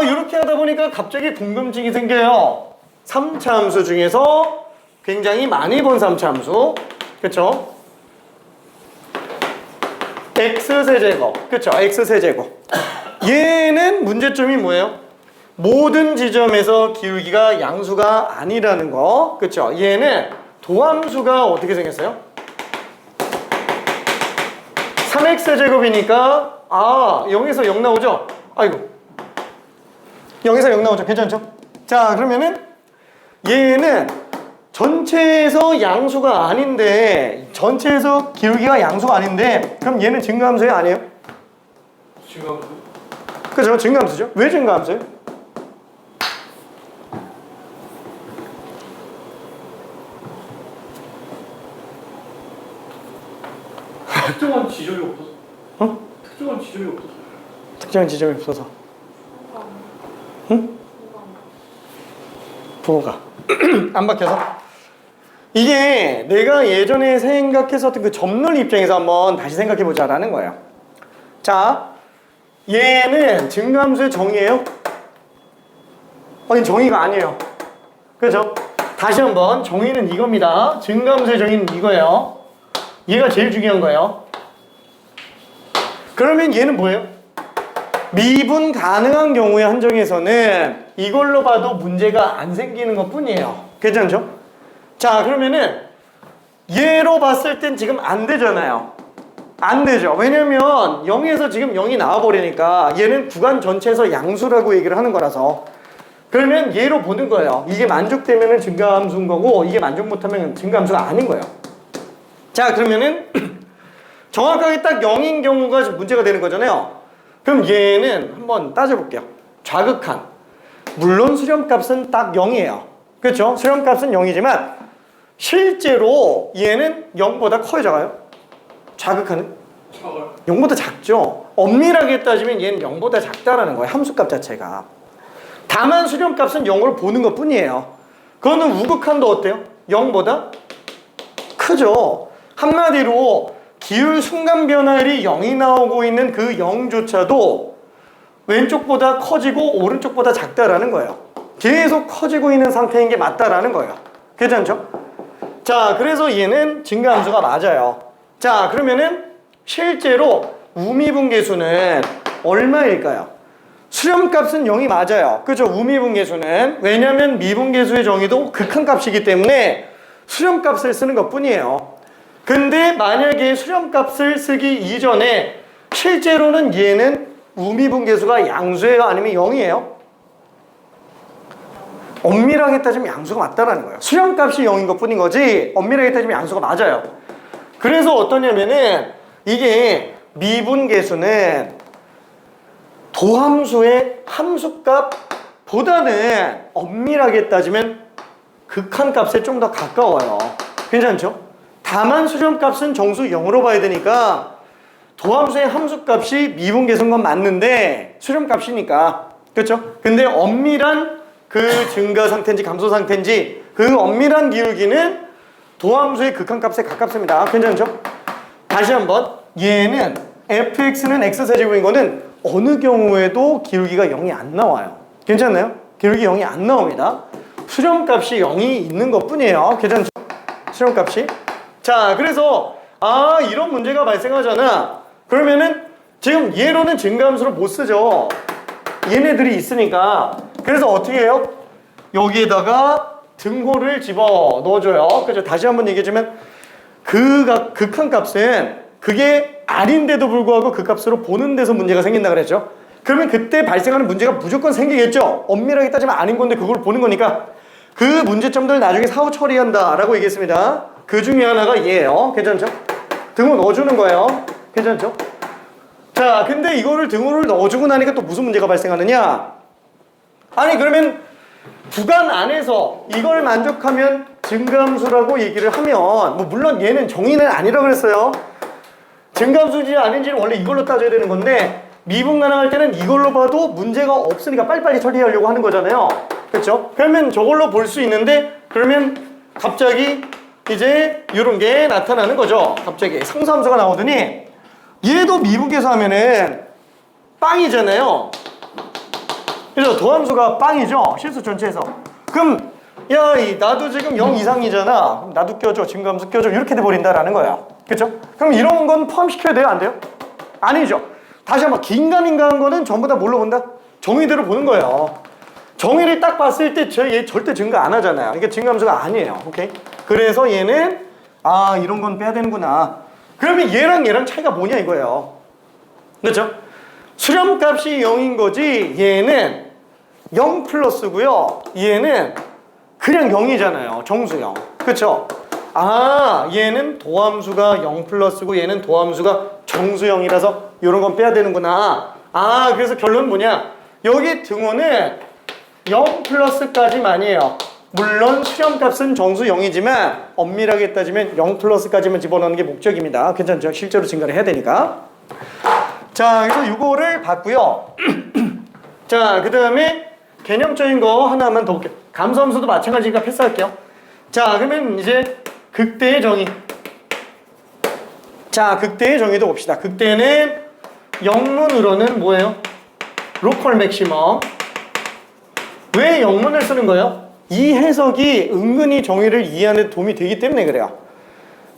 이렇게 하다 보니까 갑자기 궁금증이 생겨요. 3차 함수 중에서 굉장히 많이 본 3차 함수, 그쵸? x세제곱, 그쵸? x세제곱. 얘는 문제점이 뭐예요? 모든 지점에서 기울기가 양수가 아니라는 거, 그쵸? 얘는 도함수가 어떻게 생겼어요? 3x제곱이니까 0에서 0 나오죠? 아이고, 0에서 0 나오죠? 괜찮죠? 자, 그러면은 얘는 전체에서 양수가 아닌데, 전체에서 기울기가 양수가 아닌데, 그럼 얘는 증가함수예요? 아니에요? 증가함수. 그죠? 증가함수죠? 왜 증가함수예요? 특정한 지점이 없어서. 어? 특정한 지점이 없어서. 특정한 지점이 없어서. 응? 부호가 안 바뀌어서? 이게 내가 예전에 생각했었던 그 점론 입장에서 한번 다시 생각해보자라는 거예요. 자, 얘는 증가함수의 정의예요? 아니, 정의가 아니에요. 그죠? 다시 한번 정의는 이겁니다. 증가함수의 정의는 이거예요. 얘가 제일 중요한 거예요. 그러면 얘는 뭐예요? 미분 가능한 경우의 한정에서는 이걸로 봐도 문제가 안 생기는 것 뿐이에요. 괜찮죠? 자, 그러면은 얘로 봤을 땐 지금 안 되잖아요. 안 되죠. 왜냐면 0에서 지금 0이 나와버리니까 얘는 구간 전체에서 양수라고 얘기를 하는 거라서. 그러면 얘로 보는 거예요. 이게 만족되면은 증가함수인 거고, 이게 만족 못하면 증가함수가 아닌 거예요. 자, 그러면은 정확하게 딱 0인 경우가 문제가 되는 거잖아요. 그럼 얘는 한번 따져볼게요. 좌극한. 물론 수렴값은 딱 0이에요. 그렇죠? 수렴값은 0이지만 실제로 얘는 0보다 커요, 작아요? 좌극한은? 작아요. 0보다 작죠? 엄밀하게 따지면 얘는 0보다 작다라는 거예요. 함수값 자체가. 다만 수렴값은 0으로 보는 것 뿐이에요. 그거는 우극한도 어때요? 0보다 크죠? 한마디로 기울 순간 변화율이 0이 나오고 있는 그 0조차도 왼쪽보다 커지고 오른쪽보다 작다라는 거예요. 계속 커지고 있는 상태인 게 맞다라는 거예요. 괜찮죠? 자, 그래서 얘는 증가함수가 맞아요. 자, 그러면은 실제로 우미분계수는 얼마일까요? 수렴값은 0이 맞아요. 그죠? 우미분계수는. 왜냐면 미분계수의 정의도 극한값이기 때문에 수렴값을 쓰는 것 뿐이에요. 근데 만약에 수렴값을 쓰기 이전에 실제로는 얘는 우미분계수가 양수예요? 아니면 0이에요? 엄밀하게 따지면 양수가 맞다라는 거예요. 수렴값이 0인 것 뿐인 거지 엄밀하게 따지면 양수가 맞아요. 그래서 어떠냐면은 이게 미분계수는 도함수의 함수값보다는 엄밀하게 따지면 극한값에 좀 더 가까워요. 괜찮죠? 다만 수렴값은 정수 0으로 봐야 되니까 도함수의 함수값이 미분계수인 건 맞는데 수렴값이니까. 그렇죠? 근데 엄밀한 그 증가 상태인지 감소 상태인지 그 엄밀한 기울기는 도함수의 극한값에 가깝습니다. 괜찮죠? 다시 한번 얘는 fx는 x세제곱인 거는 어느 경우에도 기울기가 0이 안 나와요. 괜찮나요? 기울기 0이 안 나옵니다. 수렴값이 0이 있는 것 뿐이에요. 괜찮죠? 수렴값이. 자, 그래서 아, 이런 문제가 발생하잖아. 그러면은 지금 얘로는 증가함수를 못 쓰죠. 얘네들이 있으니까. 그래서 어떻게 해요? 여기에다가 등호를 집어 넣어줘요. 그죠? 다시 한번 얘기해주면 극한값은 그게 아닌데도 불구하고 그 값으로 보는 데서 문제가 생긴다 그랬죠. 그러면 그때 발생하는 문제가 무조건 생기겠죠. 엄밀하게 따지면 아닌 건데 그걸 보는 거니까 그 문제점들 나중에 사후 처리한다 라고 얘기했습니다. 그 중에 하나가 얘예요. 괜찮죠? 등호 넣어주는 거예요. 괜찮죠? 자, 근데 이거를 등호를 넣어주고 나니까 또 무슨 문제가 발생하느냐? 아니, 그러면 구간 안에서 이걸 만족하면 증가함수라고 얘기를 하면, 뭐 물론 얘는 정의는 아니라고 그랬어요. 증가함수인지 아닌지는 원래 이걸로 따져야 되는 건데 미분 가능할 때는 이걸로 봐도 문제가 없으니까 빨리빨리 처리하려고 하는 거잖아요. 그렇죠? 그러면 저걸로 볼 수 있는데 그러면 갑자기 이제 이런 게 나타나는 거죠. 갑자기 상수함수가 나오더니 얘도 미분계수 하면은 빵이잖아요. 그래서 도함수가 빵이죠. 실수 전체에서. 그럼 야, 나도 지금 0 이상이잖아. 그럼 나도 껴줘. 증가함수 껴줘. 이렇게 돼버린다라는 거야. 그렇죠? 그럼 이런 건 포함시켜야 돼요? 안 돼요? 아니죠. 다시 한번 긴가민가한 거는 전부 다 뭘로 본다? 정의대로 보는 거예요. 정의를 딱 봤을 때 얘 절대 증가 안 하잖아요. 이게 증가함수가 아니에요. 오케이? 그래서 얘는 아, 이런 건 빼야 되는구나. 그러면 얘랑 차이가 뭐냐 이거예요. 그렇죠? 수렴값이 0인 거지 얘는 0 플러스고요. 얘는 그냥 0이잖아요. 정수형. 그렇죠? 아, 얘는 도함수가 0 플러스고 얘는 도함수가 정수형이라서 이런 건 빼야 되는구나. 아, 그래서 결론은 뭐냐? 여기 등호는 0 플러스까지만이에요. 물론 수렴값은 정수 0이지만 엄밀하게 따지면 0 플러스까지만 집어넣는 게 목적입니다. 괜찮죠? 실제로 증가를 해야 되니까. 자, 그래서 이거를 봤고요. 자, 그 다음에 개념적인 거 하나만 더 볼게요. 감소함수도 마찬가지니까 패스할게요. 자, 그러면 이제 극대의 정의. 자, 극대의 정의도 봅시다. 극대는 영문으로는 뭐예요? 로컬 맥시멈. 왜 영문을 쓰는 거예요? 이 해석이 은근히 정의를 이해하는 데 도움이 되기 때문에 그래요.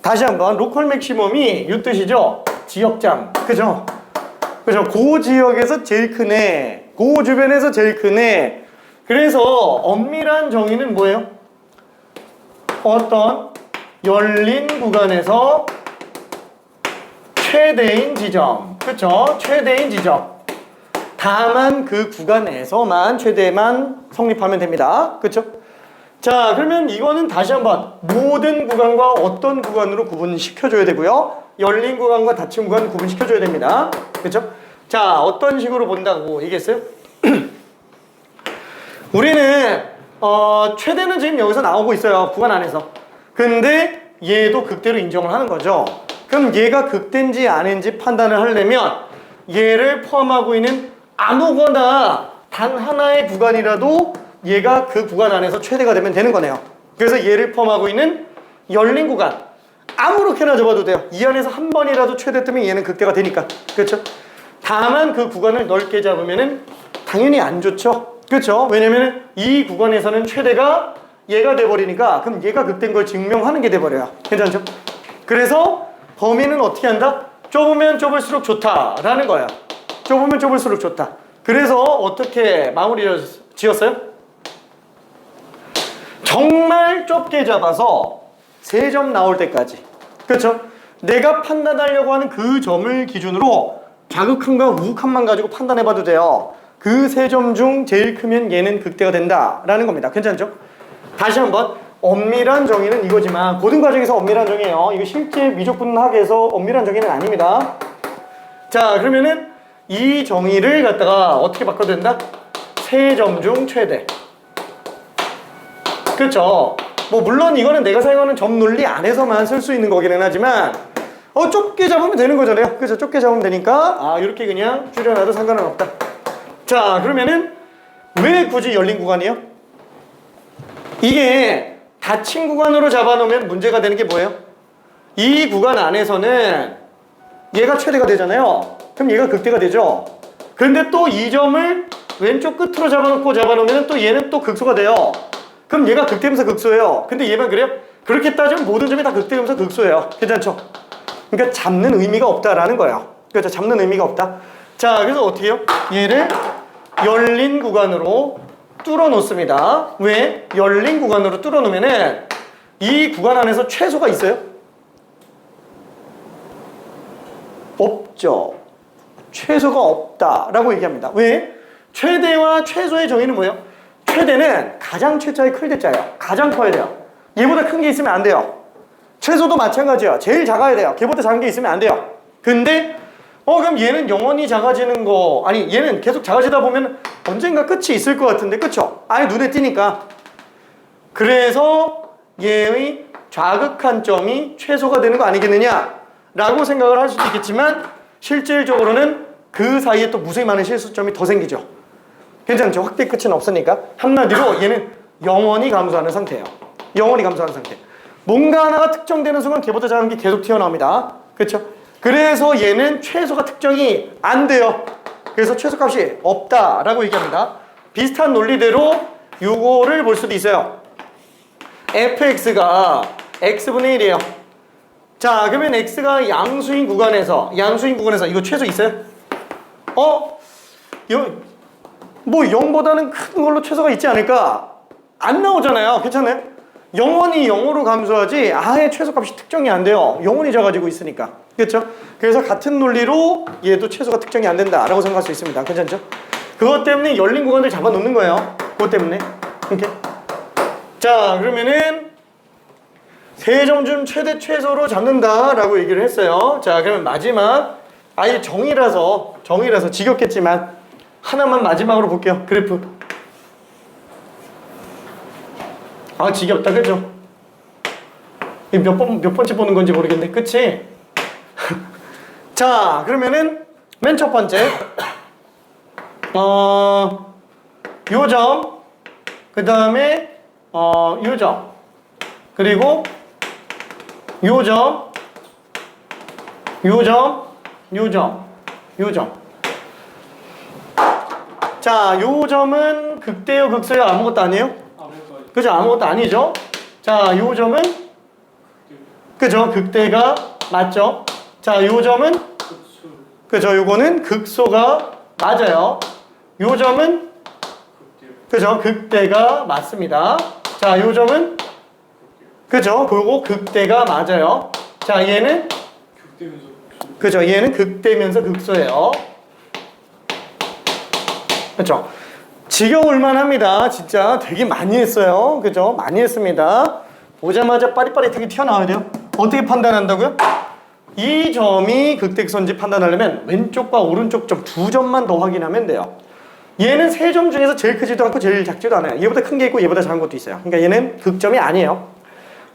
다시 한번 로컬 맥시멈이 이 뜻이죠? 지역장. 그죠? 그죠? 그 지역에서 제일 큰 애, 그 주변에서 제일 큰 애. 그래서 엄밀한 정의는 뭐예요? 어떤 열린 구간에서 최대인 지점. 그쵸? 최대인 지점. 다만 그 구간에서만 최대만 성립하면 됩니다. 그쵸? 자, 그러면 이거는 다시 한번 모든 구간과 어떤 구간으로 구분시켜줘야 되고요. 열린 구간과 닫힌 구간 구분시켜줘야 됩니다. 그쵸? 자, 어떤 식으로 본다고 얘기했어요? 우리는 최대는 지금 여기서 나오고 있어요. 구간 안에서. 근데 얘도 극대로 인정을 하는 거죠. 그럼 얘가 극대인지 아닌지 판단을 하려면 얘를 포함하고 있는 아무거나 단 하나의 구간이라도 얘가 그 구간 안에서 최대가 되면 되는 거네요. 그래서 얘를 포함하고 있는 열린 구간 아무렇게나 잡아도 돼요. 이 안에서 한 번이라도 최대 뜨면 얘는 극대가 되니까. 그렇죠? 다만 그 구간을 넓게 잡으면은 당연히 안 좋죠. 그렇죠? 왜냐면 이 구간에서는 최대가 얘가 돼버리니까 그럼 얘가 극대인 걸 증명하는 게 돼버려요. 괜찮죠? 그래서 범위는 어떻게 한다? 좁으면 좁을수록 좋다라는 거예요. 좁으면 좁을수록 좋다. 그래서 어떻게 마무리 지었어요? 정말 좁게 잡아서 3점 나올 때까지. 그렇죠? 내가 판단하려고 하는 그 점을 기준으로 자극함과 우극함만 가지고 판단해봐도 돼요. 그 3점 중 제일 크면 얘는 극대가 된다라는 겁니다. 괜찮죠? 다시 한번 엄밀한 정의는 이거지만 고등 과정에서 엄밀한 정의예요. 이거 실제 미적분학에서 엄밀한 정의는 아닙니다. 자, 그러면은 이 정의를 갖다가 어떻게 바꿔도 된다? 3점 중 최대. 그렇죠? 뭐 물론 이거는 내가 사용하는 점 논리 안에서만 쓸 수 있는 거기는 하지만 좁게 잡으면 되는 거잖아요. 그래서 좁게 잡으면 되니까 이렇게 그냥 줄여놔도 상관은 없다. 자, 그러면은 왜 굳이 열린 구간이에요? 이게 닫힌 구간으로 잡아놓으면 문제가 되는 게 뭐예요? 이 구간 안에서는 얘가 최대가 되잖아요. 그럼 얘가 극대가 되죠. 근데 또 이 점을 왼쪽 끝으로 잡아놓으면 또 얘는 또 극소가 돼요. 그럼 얘가 극대면서 극소예요. 근데 얘만 그래요? 그렇게 따지면 모든 점이 다 극대면서 극소예요. 괜찮죠? 그러니까 잡는 의미가 없다라는 거예요. 그렇죠? 잡는 의미가 없다. 자, 그래서 어떻게 해요? 얘를 열린 구간으로 뚫어 놓습니다. 왜? 열린 구간으로 뚫어 놓으면은 이 구간 안에서 최소가 있어요? 없죠. 최소가 없다라고 얘기합니다. 왜? 최대와 최소의 정의는 뭐예요? 최대는 가장 최자의 클 대자예요. 가장 커야 돼요. 얘보다 큰 게 있으면 안 돼요. 최소도 마찬가지야. 제일 작아야 돼요. 걔보다 작은 게 있으면 안 돼요. 근데 그럼 얘는 영원히 작아지는 거 아니 얘는 계속 작아지다 보면 언젠가 끝이 있을 것 같은데 그쵸? 아예 눈에 띄니까. 그래서 얘의 좌극한 점이 최소가 되는 거 아니겠느냐 라고 생각을 할 수도 있겠지만 실질적으로는 그 사이에 또 무수히 많은 실수점이 더 생기죠. 괜찮죠? 확대 끝은 없으니까. 한마디로 얘는 영원히 감소하는 상태예요. 영원히 감소하는 상태. 뭔가 하나가 특정되는 순간 걔보다 작은 게 계속 튀어나옵니다. 그렇죠? 그래서 얘는 최소가 특정이 안 돼요. 그래서 최소값이 없다라고 얘기합니다. 비슷한 논리대로 요거를 볼 수도 있어요. fx가 x분의 1이에요. 자, 그러면 x가 양수인 구간에서 이거 최소 있어요? 뭐 0보다는 큰 걸로 최소가 있지 않을까? 안 나오잖아요. 괜찮아요? 영원히 0으로 감소하지 아예 최소값이 특정이 안 돼요. 영원히 작아지고 있으니까. 그렇죠? 그래서 같은 논리로 얘도 최소가 특정이 안 된다라고 생각할 수 있습니다. 괜찮죠? 그것 때문에 열린 구간을 잡아놓는 거예요. 그것 때문에. 이렇게. 자, 그러면은 세 점 중 최대 최소로 잡는다라고 얘기를 했어요. 자, 그러면 마지막 아예 정의라서 지겹겠지만 하나만 마지막으로 볼게요. 그래프. 아, 지겹다, 그죠? 몇 번째 보는 건지 모르겠네. 그치? 자, 그러면은 맨 첫 번째 요 점, 그 다음에 요 점, 그리고 요 점, 요 점, 요 점, 요 점. 자, 요 점은 극대요, 극소요? 아무것도 아니에요? 그죠? 아무것도 아니죠? 자, 요 점은 그죠? 극대가 맞죠? 자, 요 점은 그죠? 요거는 극소가 맞아요. 요 점은 그죠? 극대가 맞습니다. 자, 요 점은 그죠? 그리고 극대가 맞아요. 자, 얘는 그죠? 얘는 극대면서 극소예요. 그렇죠? 지겨울만 합니다. 진짜 되게 많이 했어요. 그죠? 많이 했습니다. 보자마자 빠릿빠릿하게 튀어나와야 돼요. 어떻게 판단한다고요? 이 점이 극대선지 판단하려면 왼쪽과 오른쪽 점 두 점만 더 확인하면 돼요. 얘는 세 점 중에서 제일 크지도 않고 제일 작지도 않아요. 얘보다 큰 게 있고 얘보다 작은 것도 있어요. 그러니까 얘는 극점이 아니에요.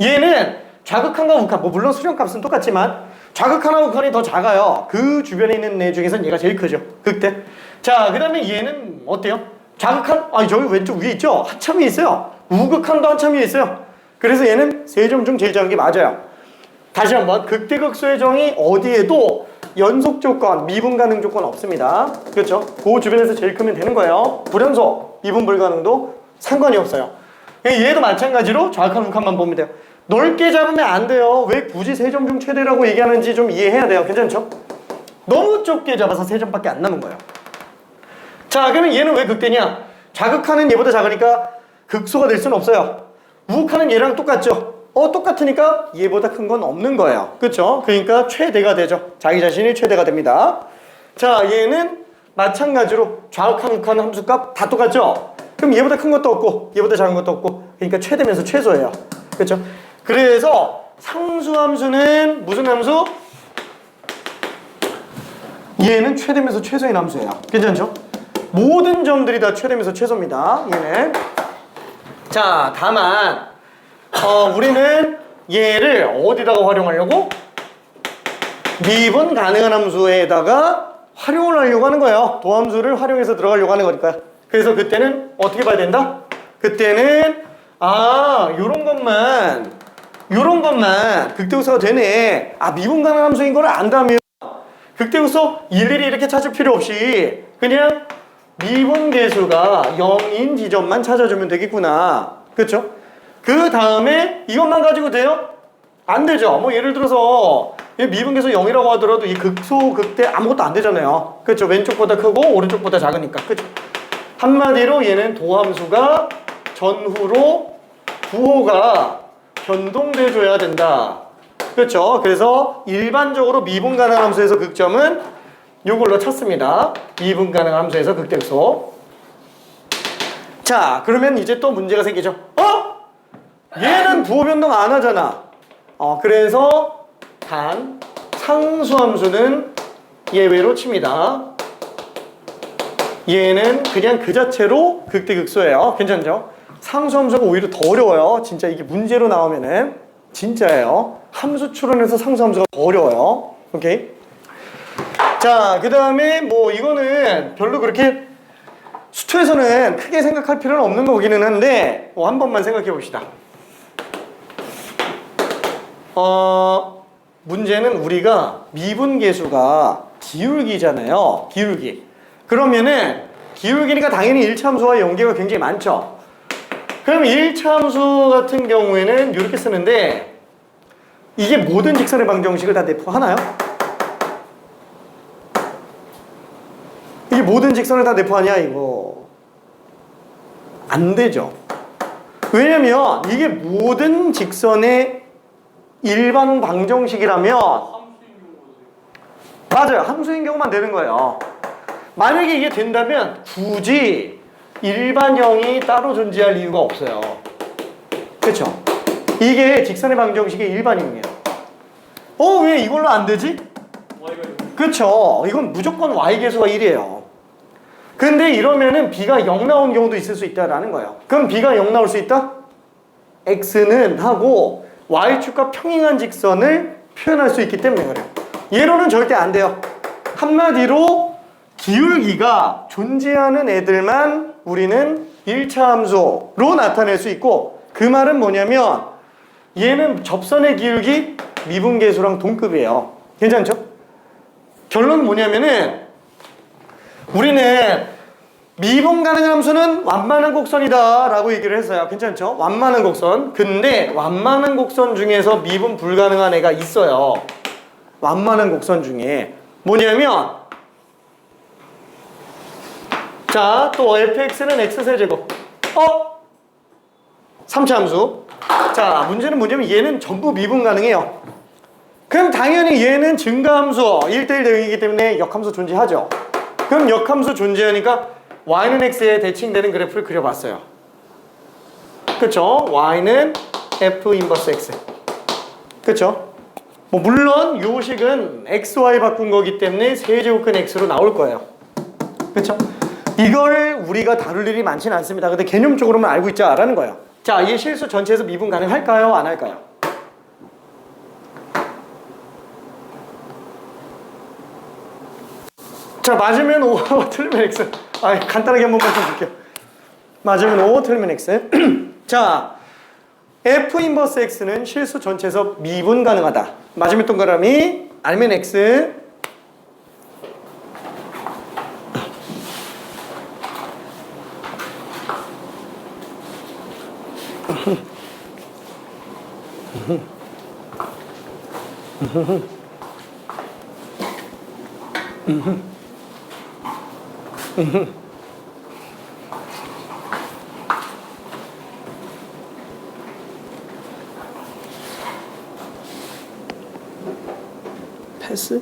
얘는 좌극한과 우극한, 뭐 물론 수렴값은 똑같지만 좌극한과 우극한이 더 작아요. 그 주변에 있는 애 중에서는 얘가 제일 크죠. 극대. 자, 그 다음에 얘는 어때요? 좌극한, 저기 왼쪽 위에 있죠? 한참 위에 있어요. 우극한도 한참 위에 있어요. 그래서 얘는 세 점 중 제일 작은 게 맞아요. 다시 한번 극대극소의 정의 어디에도 연속 조건, 미분 가능 조건 없습니다. 그렇죠? 그 주변에서 제일 크면 되는 거예요. 불연속, 미분 불가능도 상관이 없어요. 얘도 마찬가지로 좌극한 우극한만 보면 돼요. 넓게 잡으면 안 돼요. 왜 굳이 세 점 중 최대라고 얘기하는지 좀 이해해야 돼요. 괜찮죠? 너무 좁게 잡아서 세 점밖에 안 남은 거예요. 자, 그러면 얘는 왜 극대냐? 좌극한은 얘보다 작으니까 극소가 될 수는 없어요. 우극한은 얘랑 똑같죠? 똑같으니까 얘보다 큰 건 없는 거예요. 그렇죠? 그러니까 최대가 되죠. 자기 자신이 최대가 됩니다. 자, 얘는 마찬가지로 좌극한, 우극한 함수값 다 똑같죠? 그럼 얘보다 큰 것도 없고 얘보다 작은 것도 없고 그러니까 최대면서 최소예요. 그렇죠? 그래서 상수함수는 무슨 함수? 얘는 최대면서 최소인 함수예요. 괜찮죠? 모든 점들이 다 최대면서 최소입니다. 얘는. 자, 다만 우리는 얘를 어디다가 활용하려고? 미분 가능한 함수에다가 활용을 하려고 하는 거예요. 도함수를 활용해서 들어가려고 하는 거니까. 그래서 그때는 어떻게 봐야 된다? 그때는 요런 것만 극대극소가 되네. 미분 가능한 함수인 걸 안다면 극대극소 일일이 이렇게 찾을 필요 없이 그냥 미분 계수가 0인 지점만 찾아주면 되겠구나. 그렇죠? 그 다음에 이것만 가지고 돼요? 안 되죠. 뭐 예를 들어서 이 미분계수 0이라고 하더라도 이 극소 극대 아무것도 안 되잖아요. 그렇죠? 왼쪽보다 크고 오른쪽보다 작으니까. 그렇죠? 한마디로 얘는 도함수가 전후로 부호가 변동돼 줘야 된다. 그렇죠? 그래서 일반적으로 미분 가능 함수에서 극점은 이걸로 찾습니다. 미분 가능 함수에서 극대극소. 자, 그러면 이제 또 문제가 생기죠. 얘는 부호 변동 안 하잖아. 그래서 단 상수함수는 예외로 칩니다. 얘는 그냥 그 자체로 극대극소예요. 괜찮죠? 상수함수가 오히려 더 어려워요. 진짜 이게 문제로 나오면은 진짜예요. 함수 추론에서 상수함수가 더 어려워요. 오케이? 자, 그 다음에 뭐 이거는 별로 그렇게 수투에서는 크게 생각할 필요는 없는 거기는 한데 한 번만 생각해 봅시다. 문제는 우리가 미분계수가 기울기잖아요. 기울기. 그러면은 기울기니까 당연히 1차 함수와 연계가 굉장히 많죠. 그럼 1차 함수 같은 경우에는 이렇게 쓰는데 이게 모든 직선의 방정식을 다 내포하나요? 이게 모든 직선을 다 내포하냐 이거 안 되죠. 왜냐면 이게 모든 직선의 일반 방정식이라면 맞아요. 함수인 경우만 되는 거예요. 만약에 이게 된다면 굳이 일반형이 따로 존재할 이유가 없어요. 그렇죠? 이게 직선의 방정식의 일반형이에요. 왜 이걸로 안 되지? 그렇죠. 이건 무조건 y계수가 1이에요. 근데 이러면은 b가 0 나온 경우도 있을 수 있다라는 거예요. 그럼 b가 0 나올 수 있다? x는 하고 y축과 평행한 직선을 표현할 수 있기 때문에 그래요. 얘로는 절대 안 돼요. 한마디로 기울기가 존재하는 애들만 우리는 1차 함수로 나타낼 수 있고, 그 말은 뭐냐면 얘는 접선의 기울기 미분계수랑 동급이에요. 괜찮죠? 결론은 뭐냐면은 우리는 미분 가능한 함수는 완만한 곡선이다 라고 얘기를 했어요. 괜찮죠? 완만한 곡선. 근데 완만한 곡선 중에서 미분 불가능한 애가 있어요. 완만한 곡선 중에 뭐냐면 자, 또 fx는 x세제곱 3차 함수. 자, 문제는 뭐냐면 얘는 전부 미분 가능해요. 그럼 당연히 얘는 증가함수 1대1 대응이기 때문에 역함수 존재하죠. 그럼 역함수 존재하니까 y는 x에 대칭되는 그래프를 그려봤어요. 그쵸? y는 f 인버스 x. 그쵸? 뭐 물론 요 식은 xy 바꾼 거기 때문에 세제곱근 x로 나올 거예요. 그쵸? 이걸 우리가 다룰 일이 많지는 않습니다. 근데 개념적으로만 알고 있자라는 거예요. 자, 이 실수 전체에서 미분 가능할까요? 안 할까요? 자, 맞으면 O, 틀리면 X. 간단하게 한 번만 좀 볼게요. 맞으면 O, 틀리면 X. 자, F 인버스 X는 실수 전체에서 미분 가능하다. 맞으면 동그라미, 알면 X. 패스?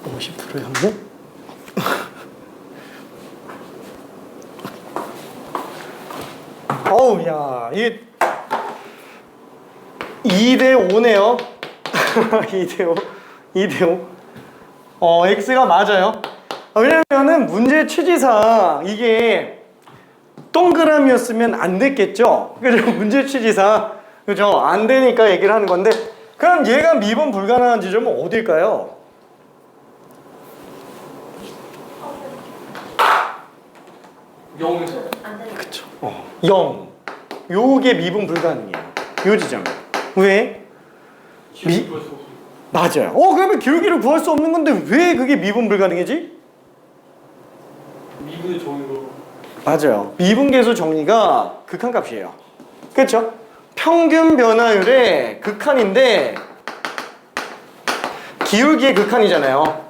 50%의 항목? 어우, 야, 이게 2대 5네요. 2대 5. 2대 5. X가 맞아요. 왜냐면은 문제 취지상 이게 동그라미였으면 안 됐겠죠? 그죠? 문제 취지상. 그죠? 안 되니까 얘기를 하는 건데, 그럼 얘가 미분 불가능한 지점은 어딜까요? 영에서 그쵸. 0. 요게 미분 불가능이에요. 요 지점. 왜? 기울기 구할 수 없어요. 맞아요. 그러면 기울기를 구할 수 없는 건데 왜 그게 미분 불가능이지? 미분의 정의로 맞아요. 미분계수 정의가 극한값이에요. 그렇죠? 평균 변화율의 극한인데 기울기의 극한이잖아요.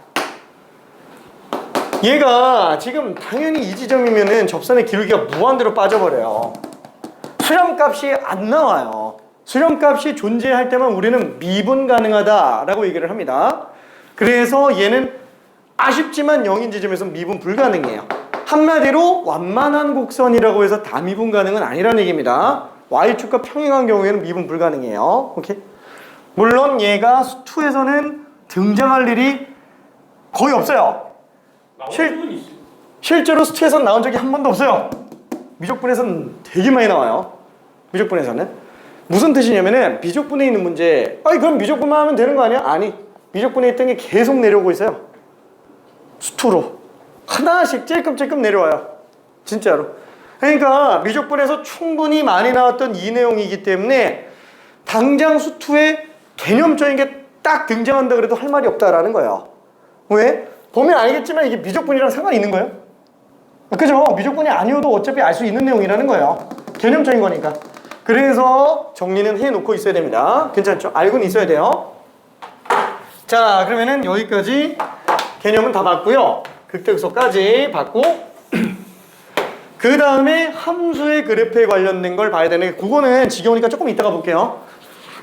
얘가 지금 당연히 이 지점이면은 접선의 기울기가 무한대로 빠져버려요. 수렴값이 안 나와요. 수렴값이 존재할 때만 우리는 미분 가능하다라고 얘기를 합니다. 그래서 얘는 아쉽지만 0인 지점에서 미분 불가능해요. 한마디로 완만한 곡선이라고 해서 다 미분 가능은 아니라는 얘기입니다. Y축과 평행한 경우에는 미분 불가능해요. 오케이? 물론 얘가 수투에서는 등장할 일이 거의 없어요. 실제로 수투에서는 나온 적이 한 번도 없어요. 미적분에서는 되게 많이 나와요. 미적분에서는. 무슨 뜻이냐면은 미적분에 있는 문제, 아니 그럼 미적분만 하면 되는 거 아니야? 아니, 미적분에 있던 게 계속 내려오고 있어요. 수투로 하나씩 찔끔찔끔 내려와요. 진짜로. 그러니까 미적분에서 충분히 많이 나왔던 이 내용이기 때문에 당장 수투에 개념적인 게 딱 등장한다 그래도 할 말이 없다라는 거예요. 왜? 보면 알겠지만 이게 미적분이랑 상관이 있는 거예요. 그죠? 미적분이 아니어도 어차피 알 수 있는 내용이라는 거예요. 개념적인 거니까. 그래서 정리는 해놓고 있어야 됩니다. 괜찮죠? 알고는 있어야 돼요. 자, 그러면은 여기까지 개념은 다 봤고요. 극대극소까지 봤고 그 다음에 함수의 그래프에 관련된 걸 봐야 되는데 그거는 지겨우니까 조금 이따가 볼게요.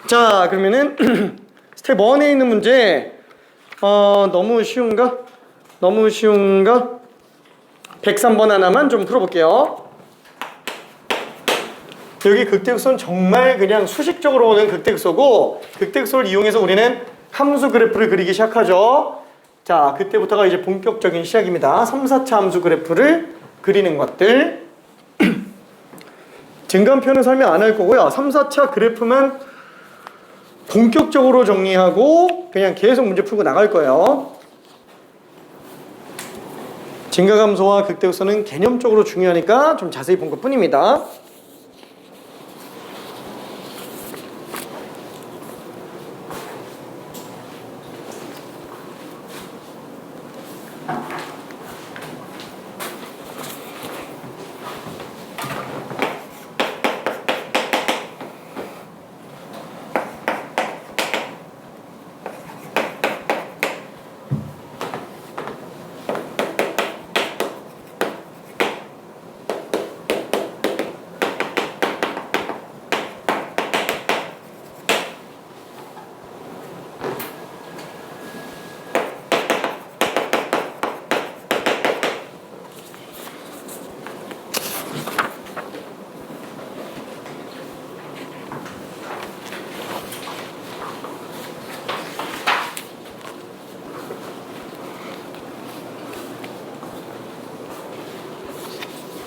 자, 그러면은 스텝 1에 있는 문제 너무 쉬운가? 103번 하나만 좀 풀어볼게요. 여기 극대극소는 정말 그냥 수식적으로 오는 극대극소고 극대극소를 이용해서 우리는 함수 그래프를 그리기 시작하죠. 자, 그때부터가 이제 본격적인 시작입니다. 3, 4차 함수 그래프를 그리는 것들. 증감표는 설명 안 할 거고요. 3, 4차 그래프만 본격적으로 정리하고 그냥 계속 문제 풀고 나갈 거예요. 증가감소와 극대극소는 개념적으로 중요하니까 좀 자세히 본 것 뿐입니다.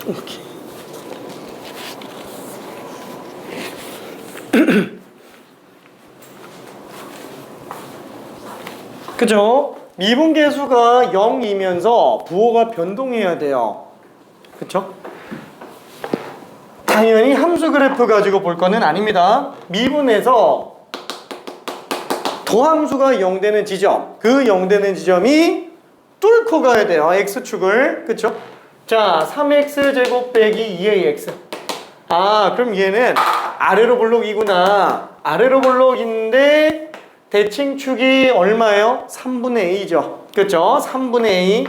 오케이. 그죠? 미분계수가 0이면서 부호가 변동해야 돼요. 그쵸? 당연히 함수 그래프 가지고 볼 거는 아닙니다. 미분에서 도함수가 0 되는 지점, 그 0 되는 지점이 뚫고 가야 돼요. x축을. 그쵸? 자, 3x제곱 빼기 2ax. 아, 그럼 얘는 아래로 볼록이구나. 아래로 볼록인데 대칭축이 얼마예요? 3분의 a죠. 그쵸? 3분의 a.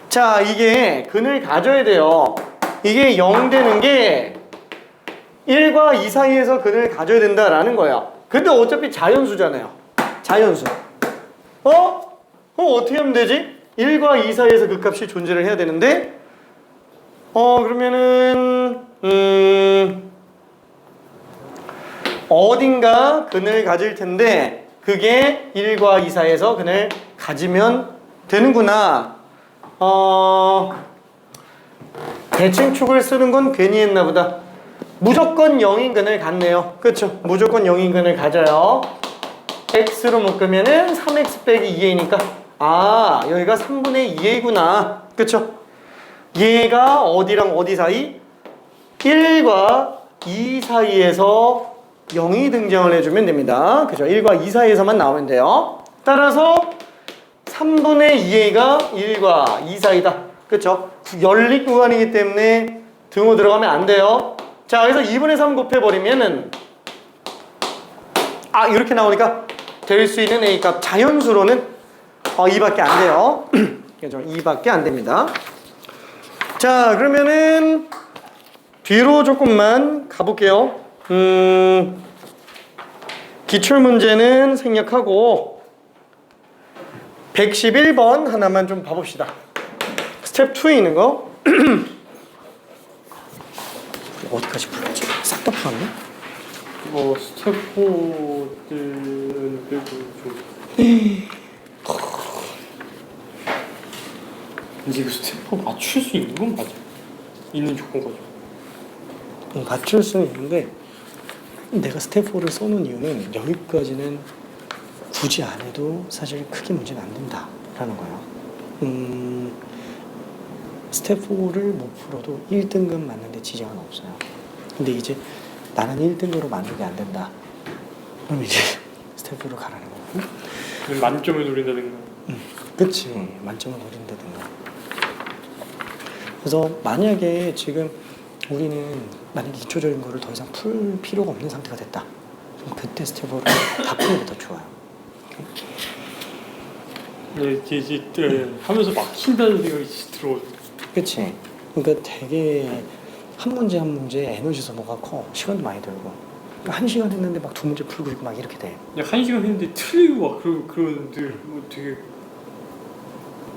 자, 이게 근을 가져야 돼요. 이게 0 되는 게 1과 2 사이에서 근을 가져야 된다라는 거예요. 근데 어차피 자연수잖아요. 자연수. 그럼 어떻게 하면 되지? 1과 2 사이에서 그 값이 존재를 해야 되는데 그러면은 어딘가 근을 가질 텐데 그게 1과 2 사이에서 근을 가지면 되는구나. 대칭축을 쓰는 건 괜히 했나 보다. 무조건 0인 근을 갖네요. 그렇죠? 무조건 0인 근을 가져요. x로 묶으면은 3x 빼기 2a니까 아, 여기가 3분의 2a구나. 그쵸? 얘가 어디랑 어디 사이? 1과 2 사이에서 0이 등장을 해주면 됩니다. 그죠? 1과 2 사이에서만 나오면 돼요. 따라서 3분의 2a가 1과 2 사이다. 그쵸? 열린 구간이기 때문에 등호 들어가면 안 돼요. 자, 자, 그래서 2분의 3 곱해버리면은 이렇게 나오니까 될 수 있는 A 값 자연수로는 2밖에 안 돼요. 그죠? 2밖에 안 됩니다. 자, 그러면은 뒤로 조금만 가볼게요. 기출 문제는 생략하고 111번 하나만 좀 봐봅시다. 스텝 2에 있는 거. 어디까지 풀었지? 싹 다 풀었네? 스텝 4는 빼고 좀. 근데 이거 스텝 4 맞출 수 있는 건 맞아. 있는 조건 가지고. 맞출 수는 있는데 내가 스텝 4를 써놓은 이유는 여기까지는 굳이 안 해도 사실 크게 문제는 안 된다라는 거예요. 스텝 4를 못 풀어도 1등급 맞는데 지장은 없어요. 근데 이제 나는 1등급으로 만족이 안 된다. 그럼 이제 스텝 4로 가라는 거고. 만점을 노린다든가. 그치. 만점을 노린다든가. 그래서 만약에 지금 우리는 만약에 기초적인 거를 더 이상 풀 필요가 없는 상태가 됐다. 그럼 그때 스텝 4를 다 푸는 게 더 좋아요. 네, 이제 하면서 막힌다는 생각이 들어. 그치. 그러니까 되게 한 문제 한 문제 에너지 소모가 커. 시간도 많이 들고. 그러니까 1시간 했는데 막 2문제 풀고 있고 막 이렇게 돼. 그냥 1시간 했는데 틀리고 막 그러는데 뭐 되게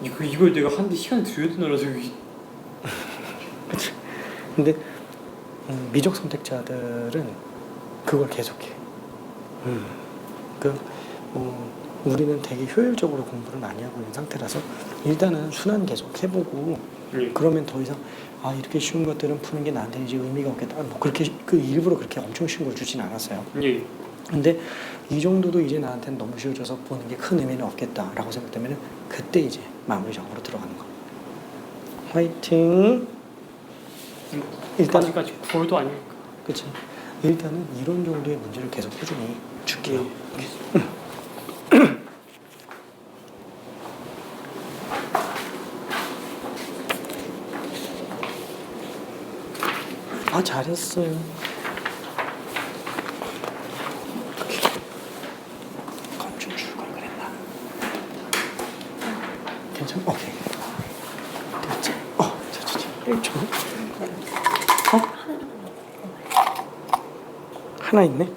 이걸 내가 하는데 시간 들여야 되나라는 생각이. 그치. 근데 미적 선택자들은 그걸 계속해. 우리는 되게 효율적으로 공부를 많이 하고 있는 상태라서 일단은 순환 계속 해보고 그러면 더 이상 이렇게 쉬운 것들은 푸는 게 나한테 이제 의미가 없겠다. 뭐 그렇게 일부러 그렇게 엄청 쉬운 걸 주진 않았어요. 예. 근데 이 정도도 이제 나한테는 너무 쉬워져서 보는 게 큰 의미는 없겠다라고 생각되면 그때 이제 마무리 작업으로 들어가는 거. 화이팅. 일단 아직까지 9월도 아니니까. 그치. 일단은 이런 정도의 문제를 계속 꾸준히 줄게요. 잘했어요. 건좀 줄 걸 그랬나? 괜찮아? 오케이. 됐지? 자. 1초. 하나 있네?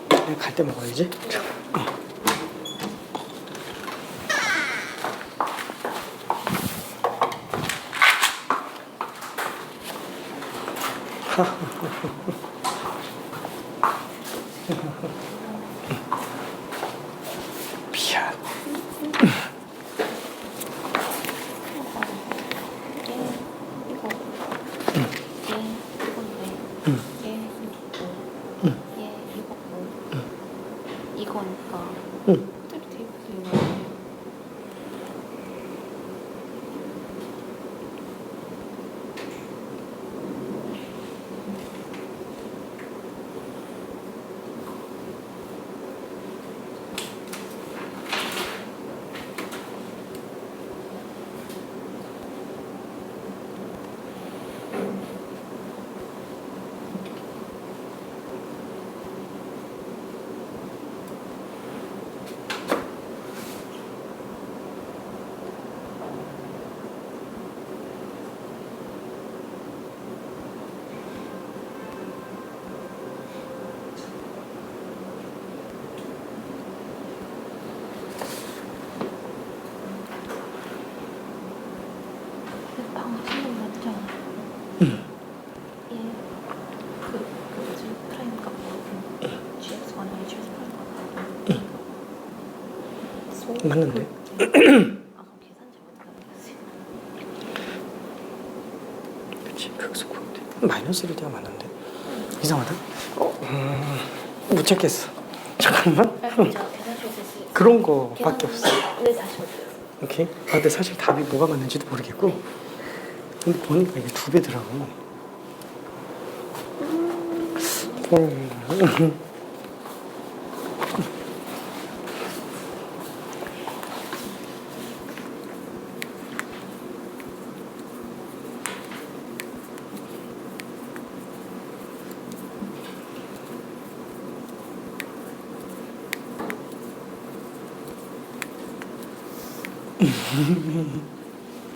내가 갈 때 먹어야지. 미안. 이거니까. 방금 생각났잖아. 뭐지? 프라임 값 GX1이 GX1 맞는데? 그럼 계산 잘못했어요. 그치. 극소 코드. 마이너스를 때가 맞는데. 이상하다. 못 찾겠어. 잠깐만. 그런 거밖에 없어. 네, 다시 볼게요. 오케이. 근데 사실 답이 뭐가 맞는지도 모르겠고. 근데 보니까 이게 2배더라고.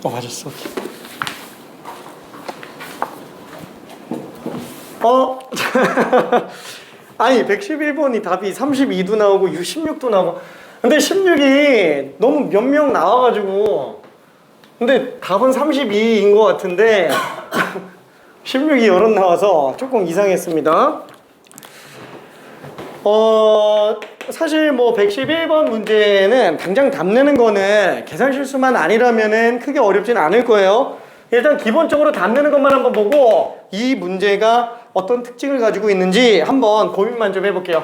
맞았어. 아니 111번이 답이 32도 나오고 16도 나오고 근데 16이 너무 몇 명 나와가지고 근데 답은 32인 것 같은데 16이 여럿 나와서 조금 이상했습니다. 사실 뭐 111번 문제는 당장 답 내는 거는 계산 실수만 아니라면은 크게 어렵진 않을 거예요. 일단 기본적으로 답 내는 것만 한번 보고 이 문제가 어떤 특징을 가지고 있는지 한번 고민만 좀 해볼게요.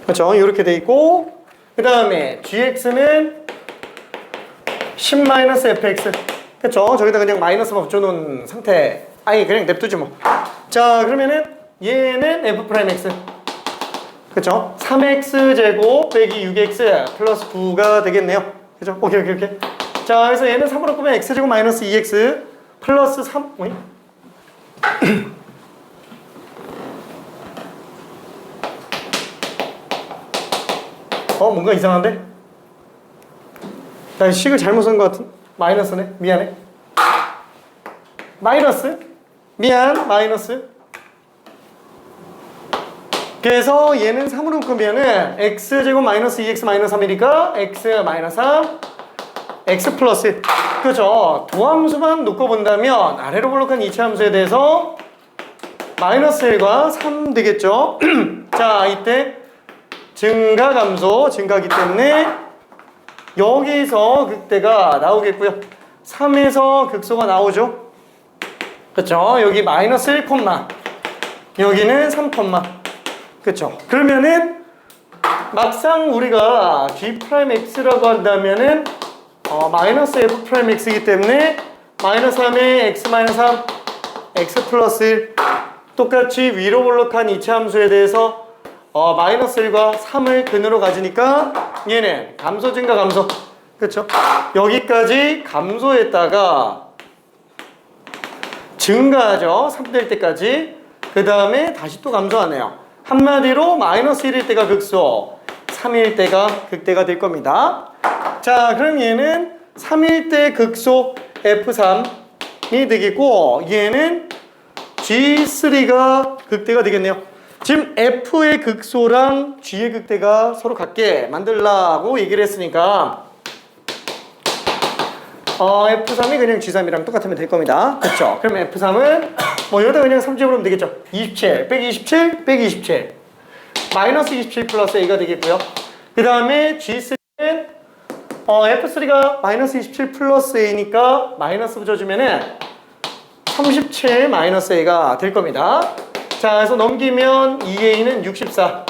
그렇죠? 이렇게 돼 있고 그 다음에 gx는 10-fx 그렇죠? 저기다 그냥 마이너스만 붙여놓은 상태 아니 그냥 냅두지 뭐. 자 그러면은 얘는 f'x 그렇죠? 3x 제곱 빼기 6x 플러스 9가 되겠네요. 그죠? 오케이. 자 그래서 얘는 3으로 끄면 x제곱 마이너스 2x 플러스 3 어이? 뭔가 이상한데? 나 식을 잘못 쓴 것 같은 마이너스네 미안해 마이너스 마이너스 그래서 얘는 3으로 끄면은 x제곱 마이너스 2x 마이너스 3이니까 x 마이너스 3 x 플러스 그죠? 도함수만 놓고 본다면 아래로 볼록한 이차함수에 대해서 마이너스 1과 3 되겠죠? 자 이때 증가 감소 증가하기 때문에 여기서 극대가 나오겠고요 3에서 극소가 나오죠 그쵸? 여기 마이너스 1, 여기는 3, 그쵸? 그러면은 막상 우리가 G'X라고 한다면은 마이너스 F'X이기 때문에 마이너스 3에 X 마이너스 3 X 플러스 1 똑같이 위로 볼록한 이차함수에 대해서 마이너스 1과 3을 근으로 가지니까 얘는 감소 증가 감소 그쵸? 여기까지 감소했다가 증가하죠 3 될 때까지 그 다음에 다시 또 감소하네요 한마디로 마이너스 1일 때가 극소 3일 때가 극대가 될 겁니다 자 그럼 얘는 3일 때 극소 F3이 되겠고 얘는 G3가 극대가 되겠네요 지금 F의 극소랑 G의 극대가 서로 같게 만들라고 얘기를 했으니까 F3이 그냥 G3이랑 똑같으면 될 겁니다 그렇죠? 그럼 F3은 뭐 여기다 그냥 3집으로 하면 되겠죠 27 빼기 27 빼기 27 마이너스 27 플러스 A가 되겠고요 그 다음에 G3는 F3가 마이너스 27 플러스 A니까 마이너스 붙여주면은 37 마이너스 A가 될 겁니다 자 그래서 넘기면 2A는 64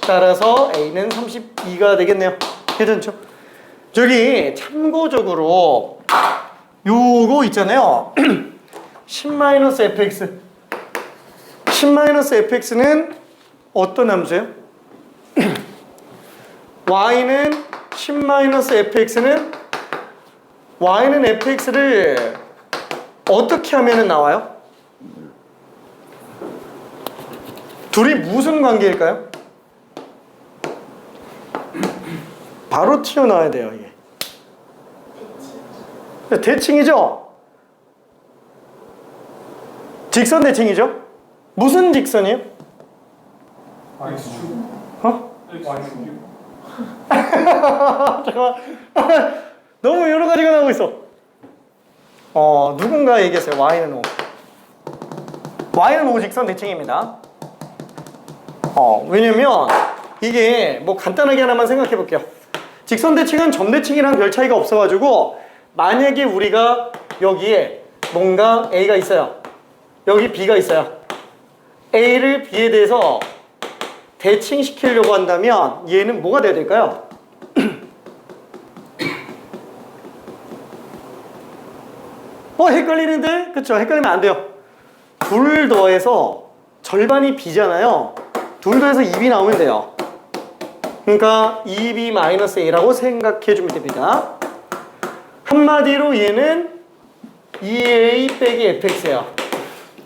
따라서 A는 32가 되겠네요 괜찮죠? 저기 참고적으로 요거 있잖아요 10-fx 10-fx는 어떤 함수예요? y는 10-fx는 y는 fx를 어떻게 하면 나와요? 둘이 무슨 관계일까요? 바로 튀어나와야 돼요 이게 대칭이죠? 직선 대칭이죠? 무슨 직선이에요? 잠깐만 너무 여러 가지가 나오고 있어 누군가 얘기했어요 y는 5 y는 5 직선 대칭입니다 왜냐면 이게 뭐 간단하게 하나만 생각해 볼게요 직선 대칭은 점 대칭이랑 별 차이가 없어가지고 만약에 우리가 여기에 뭔가 A가 있어요 여기 B가 있어요 A를 B에 대해서 대칭시키려고 한다면 얘는 뭐가 돼야 될까요? 헷갈리는데? 그쵸? 헷갈리면 안 돼요 둘 더해서 절반이 B잖아요 둘 더해서 2B 나오면 돼요 그러니까 2B-A라고 생각해 주면 됩니다 한마디로 얘는 2A 빼기 fx예요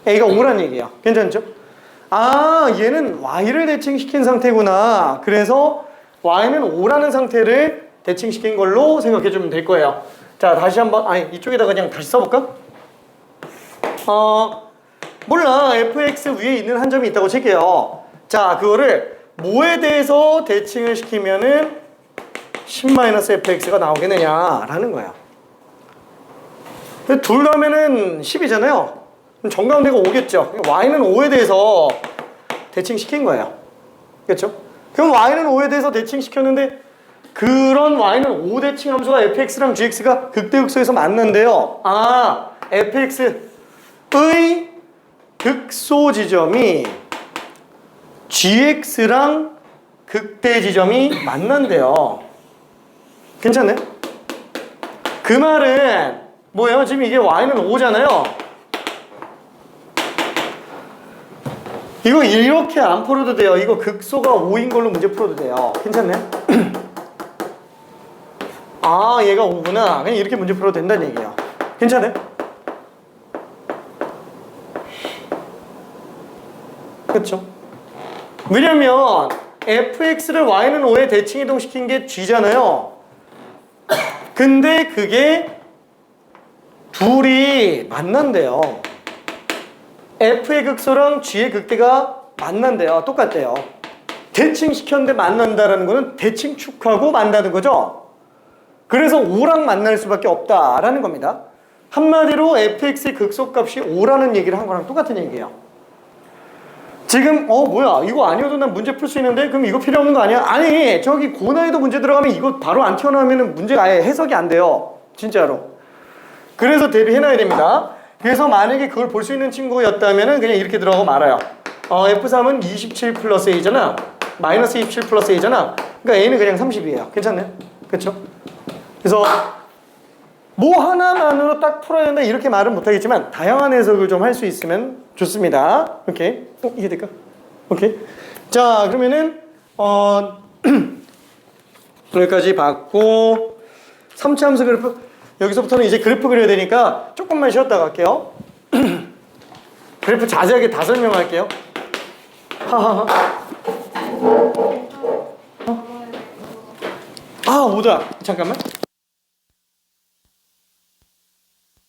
A가 5란 얘기예요 괜찮죠? 얘는 Y를 대칭시킨 상태구나 그래서 y는 5라는 상태를 대칭시킨 걸로 생각해 주면 될 거예요. 자, 다시 한번, 아니, 이쪽에다가 그냥 다시 써볼까? 몰라. fx 위에 있는 한 점이 있다고 칠게요. 자, 그거를 뭐에 대해서 대칭을 시키면은 10-fx가 나오겠느냐라는 거야. 둘 더하면은 10이잖아요. 그럼 정가운데가 5겠죠. y는 5에 대해서 대칭시킨 거예요. 그렇죠? 그럼 y는 5에 대해서 대칭시켰는데 그런 y는 5대칭 함수가 fx랑 gx가 극대극소에서 만난대요. 아, fx의 극소 지점이 gx랑 극대 지점이 만난대요. 괜찮네? 그 말은 뭐예요? 지금 이게 y는 5잖아요. 이거 이렇게 안 풀어도 돼요. 이거 극소가 5인 걸로 문제 풀어도 돼요. 괜찮네? 아, 얘가 5구나. 그냥 이렇게 문제 풀어도 된다는 얘기예요. 괜찮네? 그렇죠? 왜냐면 fx를 y는 5에 대칭 이동시킨 게 g잖아요. 근데 그게 둘이 만난대요. f의 극소랑 g의 극대가 만난대요. 똑같대요. 대칭시켰는데 만난다라는 거는 대칭축하고 만나는 거죠. 그래서 5랑 만날 수밖에 없다라는 겁니다. 한마디로 fx의 극소값이 5라는 얘기를 한 거랑 똑같은 얘기예요. 지금 뭐야 이거 아니어도 난 문제 풀 수 있는데 그럼 이거 필요 없는 거 아니야? 아니, 저기 고난이도 문제 들어가면 이거 바로 안 튀어나오면 문제가 아예 해석이 안 돼요. 진짜로. 그래서 대비해놔야 됩니다. 그래서 만약에 그걸 볼 수 있는 친구였다면 그냥 이렇게 들어가고 말아요. F3은 27 플러스 A잖아. 마이너스 27 플러스 A잖아. 그러니까 A는 그냥 30이에요. 괜찮네? 그렇죠? 그래서 뭐 하나만으로 딱 풀어야 된다 이렇게 말은 못하겠지만 다양한 해석을 좀 할 수 있으면 좋습니다. 오케이? 이해될까? 오케이? 자, 그러면은 여기까지 봤고 3차 함수 그래프 여기서부터는 이제 그래프 그려야 되니까 조금만 쉬었다 갈게요. 그래프 자세하게 다 설명할게요. 하하하. 아, 오다. 잠깐만.